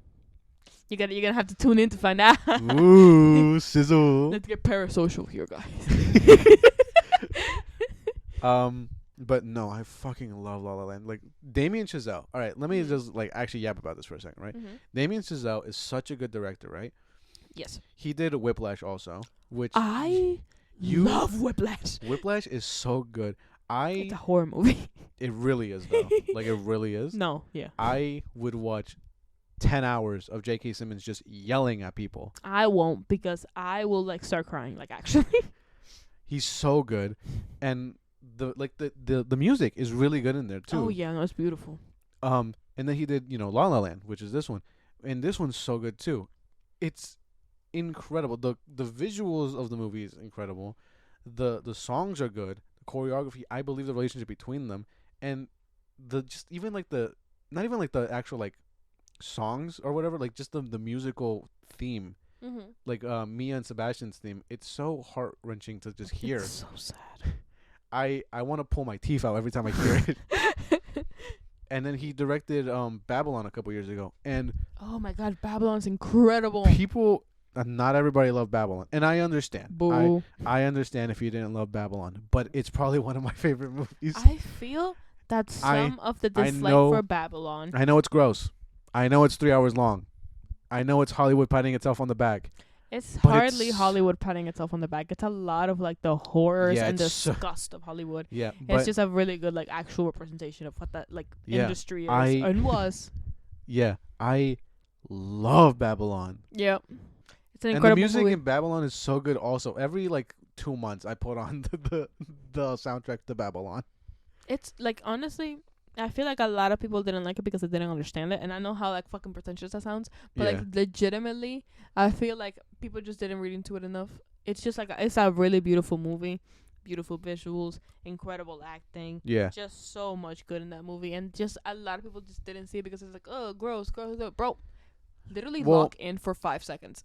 You're gonna have to tune in to find out. Ooh, sizzle. Let's get parasocial here, guys. But no, I fucking love La La Land. Like Damien Chazelle. All right, let me just like actually yap about this for a second, right? Mm-hmm. Damien Chazelle is such a good director, right? Yes. He did Whiplash also, which I love Whiplash. Whiplash is so good. It's a horror movie. It really is though. Like it really is. No, yeah. I would watch 10 hours of J.K. Simmons just yelling at people. I won't because I will like start crying. Like actually. He's so good, and the music is really good in there too. Oh yeah, no, it's beautiful. And then he did La La Land, which is this one, and this one's so good too. It's incredible. The visuals of the movie is incredible. The songs are good. The choreography, I believe the relationship between them, and the just even like the not even like the actual like songs or whatever, like just the musical theme. Mm-hmm. Like Mia and Sebastian's theme. It's so heart wrenching to just hear. It's so sad. I want to pull my teeth out every time I hear it. And then he directed Babylon a couple years ago, and oh my god, Babylon's incredible. People, not everybody loved Babylon, and I understand. Boo. I understand if you didn't love Babylon, but it's probably one of my favorite movies. I feel that some of the dislike for Babylon. I know it's gross. I know it's 3 hours long. I know it's Hollywood patting itself on the back. It's hardly Hollywood patting itself on the back. It's a lot of like the horrors and disgust of Hollywood. Yeah, it's just a really good like actual representation of what that like industry is and was. Yeah, I love Babylon. Yep, it's an incredible and the music movie. in Babylon is so good. Also, every like 2 months, I put on the soundtrack to Babylon. It's like honestly, I feel like a lot of people didn't like it because they didn't understand it, and I know how like fucking pretentious that sounds, but like legitimately, I feel like people just didn't read into it enough. It's just like it's a really beautiful movie, beautiful visuals, incredible acting. Yeah, just so much good in that movie, and just a lot of people just didn't see it because it's like, oh, gross, bro. Literally lock in for 5 seconds.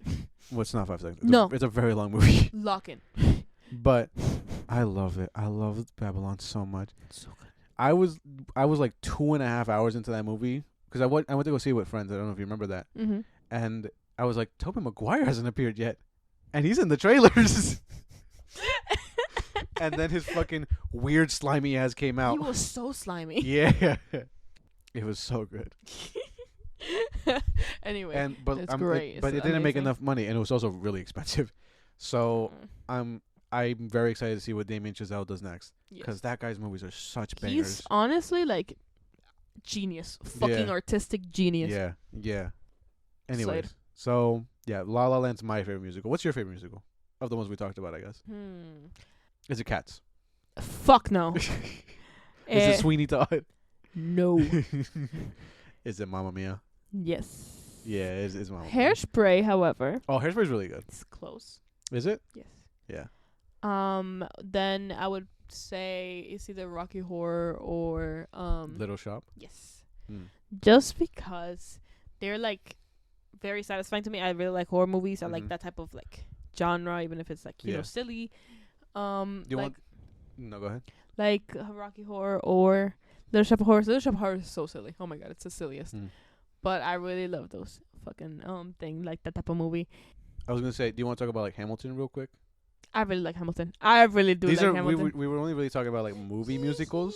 Well, it's not 5 seconds. No, it's a very long movie. Lock in. But I love it. I love Babylon so much. So good. I was like 2.5 hours into that movie because I went to go see it with friends. I don't know if you remember that. Mm-hmm. And I was like, Tobey Maguire hasn't appeared yet, and he's in the trailers. And then his fucking weird slimy ass came out. He was so slimy. Yeah, it was so good. Anyway, but it's great. But it didn't make enough money, and it was also really expensive. So I'm very excited to see what Damien Chazelle does next, because that guy's movies are such bangers. He's honestly like genius, fucking artistic genius. Yeah. Anyways, so yeah, La La Land's my favorite musical. What's your favorite musical of the ones we talked about? I guess. Is it Cats? Fuck no. Is it Sweeney Todd? No. Is it Mamma Mia? Yes. Yeah, it's Mamma Mia. Hairspray, however. Oh, Hairspray is really good. It's close. Is it? Yes. Yeah. Then I would say it's either Rocky Horror or Little Shop. Yes. Just because they're like very satisfying to me. I really like horror movies. I like that type of like genre, even if it's like you know silly. Do you want? No, go ahead. Like Rocky Horror or Little Shop of Horrors. Little Shop of Horrors is so silly. Oh my god, it's the silliest. But I really love those fucking thing, like that type of movie. I was gonna say, do you want to talk about like Hamilton real quick? I really like Hamilton. I really do. These like are Hamilton. we were only really talking about like movie musicals,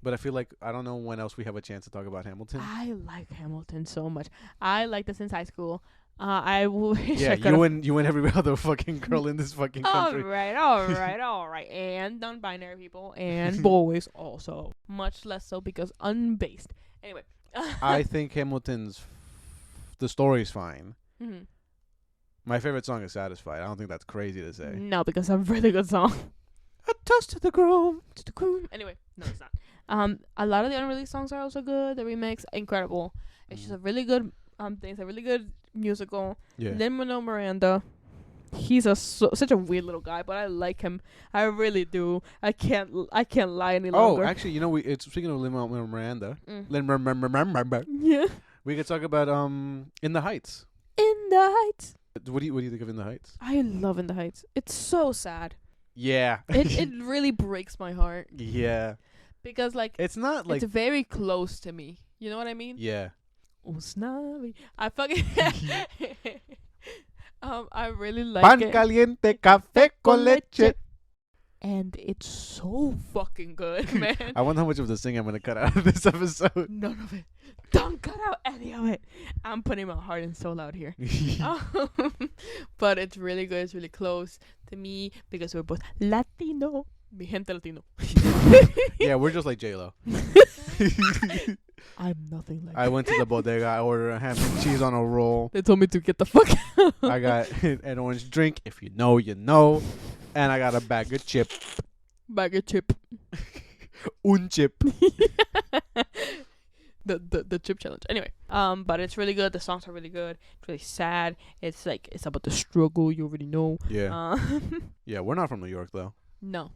but I feel like I don't know when else we have a chance to talk about Hamilton. I like Hamilton so much. I liked it since high school. I wish yeah, I you and every other fucking girl in this fucking country. all right, and non-binary people and boys also. Much less so because unbased. Anyway, I think Hamilton's the story's fine. Mm-hmm. My favorite song is "Satisfied." I don't think that's crazy to say. No, because it's a really good song. A toast to the groom. Anyway, no, it's not. A lot of the unreleased songs are also good. The remix, incredible. It's just a really good thing. It's a really good musical. Yeah. Lin-Manuel Miranda, he's such a weird little guy, but I like him. I really do. I can't lie any longer. Oh, actually, you know, it's speaking of Lin-Manuel Miranda. Yeah. We could talk about In the Heights. In the Heights. What do you think of In the Heights? I love In the Heights. It's so sad. Yeah. It really breaks my heart. Yeah. Because like it's not like it's very close to me. You know what I mean? Yeah. I fucking I really like Pan it. caliente, café con leche. And it's so fucking good, man. I wonder how much of the singing I'm gonna cut out of this episode. None of it. Don't cut out any of it. I'm putting my heart and soul out here. But it's really good. It's really close to me because we're both Latino. Mi gente Latino. Yeah, we're just like J-Lo. I'm nothing like I went to the bodega. I ordered a ham and cheese on a roll. They told me to get the fuck out. I got an orange drink. If you know, you know. And I got a bag of chip. Bag of chip. Un chip. The chip challenge. Anyway, but it's really good. The songs are really good. It's really sad. It's like it's about the struggle. You already know. Yeah. Yeah, we're not from New York though. No.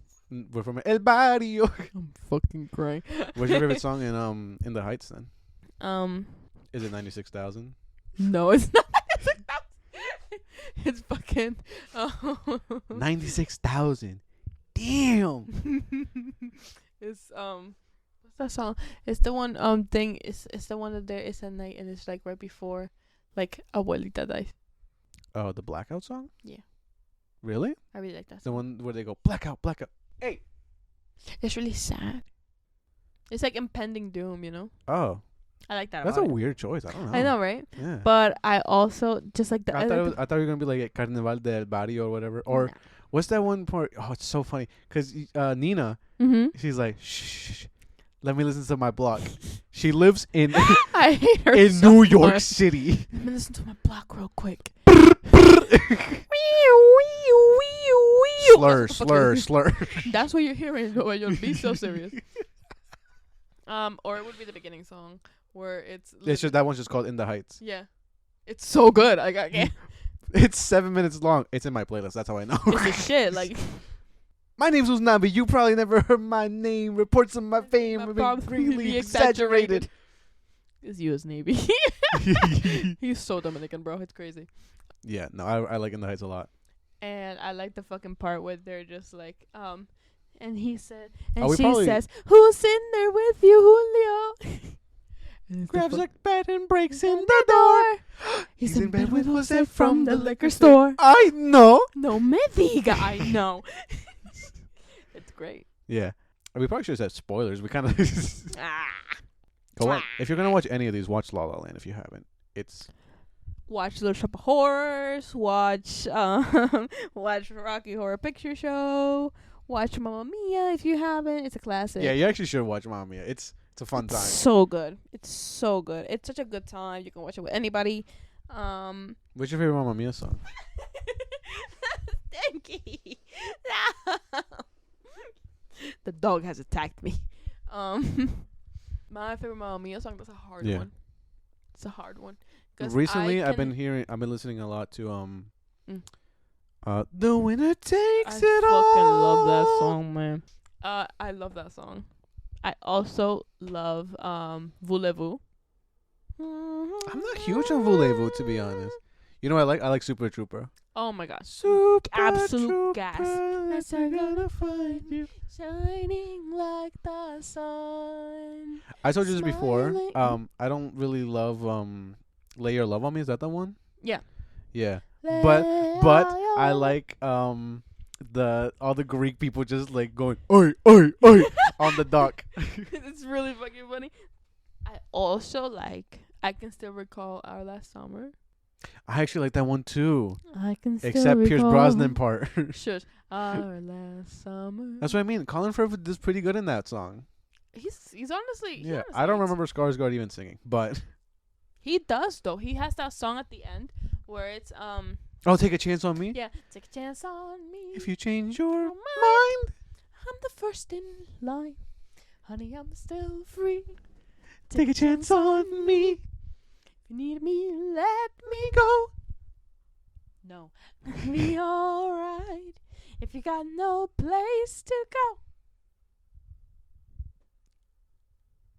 We're from El Barrio. I'm fucking crying. What's your favorite song in the Heights then? Is it 96,000? No, it's not 96,000. It's fucking 96,000. Damn. It's what's that song? It's the one thing. It's the one that there is at night and it's like right before, like Abuelita dies. Oh, the Blackout song? Yeah. Really? I really like that The song. one where they go blackout, blackout. Hey. It's really sad. It's like impending doom, you know. Oh. I like that. That's a about it. weird choice. I don't know. I know, right? Yeah. But I also just like the. I thought you were gonna be like Carnaval del Barrio or whatever. Or what's that one part? Oh, it's so funny because Nina, she's like, shh, let me listen to my block. She lives in I hate her in so New York much. City. Let me listen to my block real quick. slur. That's what you're hearing. Noah. You'll be so serious. Or it would be the beginning song where it's. That one's just called In the Heights. Yeah, it's so good. I got. It's 7 minutes long. It's in my playlist. That's how I know. It's the shit. Like. My name's Uznabi. You probably never heard my name. Reports of my fame have been greatly exaggerated. It's U.S. Navy. He's so Dominican, bro. It's crazy. Yeah, no, I like In the Heights a lot. And I like the fucking part where they're just like, and he said, she says, "Who's in there with you, Julio?" Grabs a bat and breaks in the door. He's in bed with Jose from the liquor store. I know. No me diga, I know. It's great. Yeah, we probably should have said spoilers. We kind of go on. If you're gonna watch any of these, watch La La Land. If you haven't, it's. Watch Little Shop of Horrors. Watch Rocky Horror Picture Show. Watch Mamma Mia if you haven't. It's a classic. Yeah, you actually should watch Mamma Mia. It's a fun time. So good. It's so good. It's such a good time. You can watch it with anybody. What's your favorite Mamma Mia song? Stinky. The dog has attacked me. My favorite Mamma Mia song. That's a hard one. It's a hard one. Recently, I've been listening a lot to The Winner Takes It All. I fucking love that song, man. I love that song. I also love Voulez-Vous. I'm not huge on Voulez-Vous, to be honest. You know what I like? I like Super Trooper. Oh my god. Super Absolute trooper, gas. let's gonna find you. Shining like the sun. I told you this before. Smiling. I don't really love Lay Your Love on Me. Is that the one? Yeah. Yeah. Lay But your I love- like all the Greek people just like going oi oi oi on the dock. It's really fucking funny. I also like I Can Still Recall Our Last Summer. I actually like that one too. I can still Except Pierce recall. Brosnan part. Shush. Our last summer. That's what I mean. Colin Firth is pretty good in that song. He's honestly. he Yeah. honestly I don't is. remember Skarsgård even singing, but He does though. He has that song at the end where it's oh, Take a Chance on Me. yeah, take a chance on me. If you change your Oh, mind, I'm the first in line. Honey, I'm still free. take a chance on me. If you need me, let me go. No. Be alright. If you got no place to go.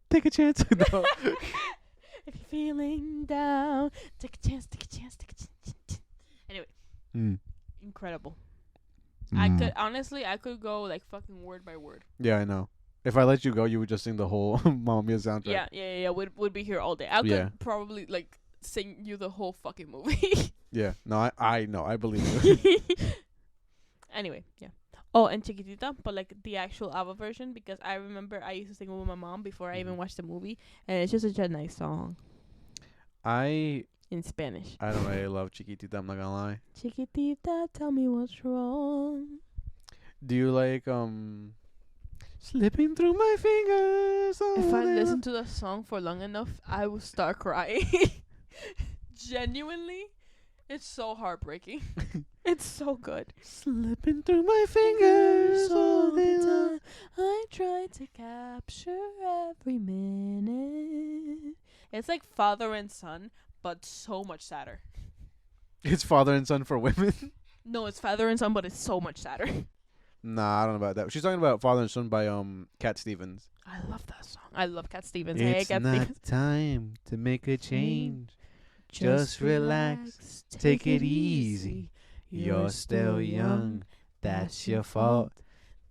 Take a chance. No. If you're feeling down, take a chance, take a chance, take a chance. Anyway, Mm. incredible. I could go like fucking word by word. Yeah, I know. If I let you go, you would just sing the whole Mamma Mia soundtrack. Yeah. Would be here all day. I could Yeah. probably like sing you the whole fucking movie. Yeah. No, I know. I believe you. Anyway, yeah. Oh, and Chiquitita, but like the actual ABBA version, because I remember I used to sing it with my mom before I even watched the movie, and it's just such a nice song I in Spanish. don't really love Chiquitita. I'm not gonna lie. Chiquitita, tell me what's wrong. Do you like slipping through my fingers? If I listen to the song for long enough, I will start crying. Genuinely, it's so heartbreaking. It's so good. Slipping through my fingers all day long. I try to capture every minute. It's like father and son, but so much sadder. It's father and son for women. No, it's father and son, but it's so much sadder. Nah, I don't know about that. She's talking about Father and Son by Cat Stevens. I love that song. I love Cat Stevens. It's Hey, Cat not Stevens. time to make a change. Just relax, take it easy. You're still young, that's your fault.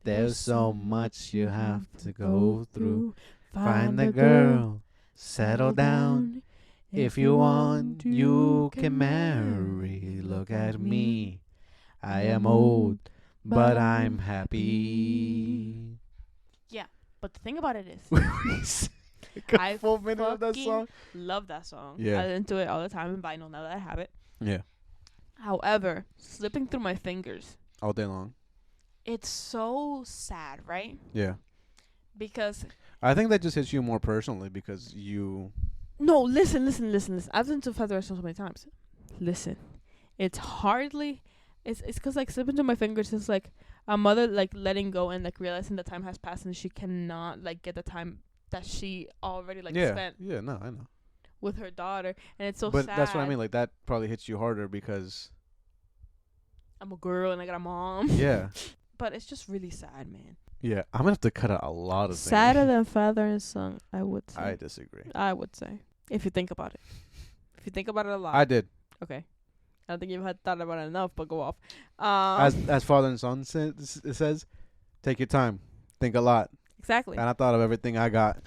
There's so much you have to go through. Find the girl, settle down. If you want, you can marry. Look at me, I am old, but I'm happy. But the thing about it is, Like I a full minute of that fucking song. love that song. Yeah. I listen to it all the time in vinyl now that I have it. Yeah, However, slipping through my fingers, all day long. it's so sad, right? Yeah, Because I think that just hits you more personally because you. no, listen. I've listened to Feather so many times. Listen, it's hardly. It's because like slipping through my fingers is like a mother like letting go and like realizing the time has passed and she cannot like get the time that she already like spent Yeah, no, I know. with her daughter, and it's so But sad. that's what I mean. Like that probably hits you harder because. I'm a girl and I got a mom. Yeah. But it's just really sad, man. Yeah, I'm gonna have to cut out a lot of Sadder things. than father and son, I would say. I disagree. I would say, if you think about it. If you think about it a lot. I did. Okay. I don't think you've had thought about it enough, but go off. As father and son it says, take your time, think a lot. Exactly. And I thought of everything I got.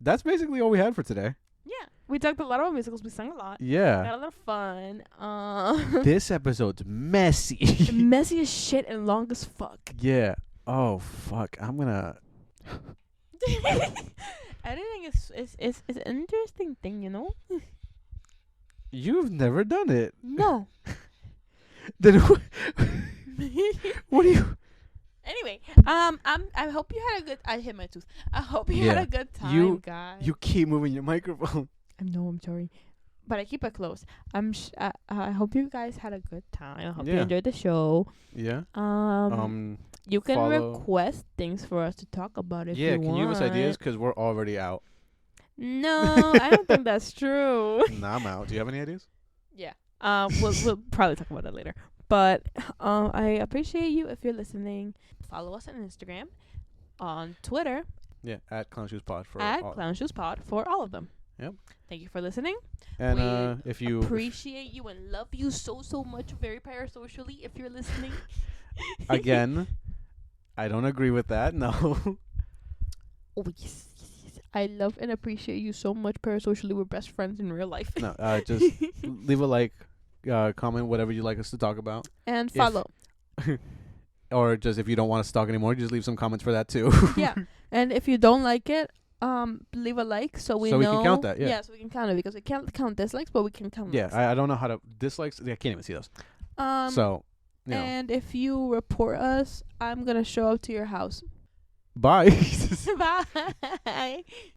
That's basically all we had for today. Yeah. We talked a lot about musicals. We sang a lot. Yeah. Had a lot of fun. This episode's messy. Messy as shit and long as fuck. Yeah. Oh fuck. I'm gonna. Editing is an interesting thing, you know? You've never done it. No. Then what do you? Anyway, I hope you had a good. I hit my tooth. I hope you had Yeah. a good time, guys. You keep moving your microphone. I know, I'm sorry, but I keep it close. I hope you guys had a good time. I hope you Yeah. enjoyed the show. Yeah. You can follow- request things for us to talk about if Yeah. you Can want. you give us ideas? Because we're already out. No, I don't think that's true. Nah, I'm out. Do you have any ideas? Yeah. We'll probably talk about that later. But I appreciate you if you're listening. Follow us on Instagram, on Twitter Yeah. At Clown Shoes Pod for at all. Clown Shoes Pod for all of them. Yep. Thank you for listening. And we if you appreciate you and love you so much, very parasocially, if you're listening. Again, I don't agree with that. No. Oh, yes. I love and appreciate you so much parasocially. We're best friends in real life. No, just leave a like, comment, whatever you'd like us to talk about. And follow. Or just if you don't want us to talk anymore, just leave some comments for that too. Yeah. And if you don't like it, leave a like so we know. We can count that, yeah. Yeah, so we can count it because we can't count dislikes, but we can count likes. I don't know how to dislikes. I can't even see those. So, and if you report us, I'm gonna show up to your house. Bye. Bye.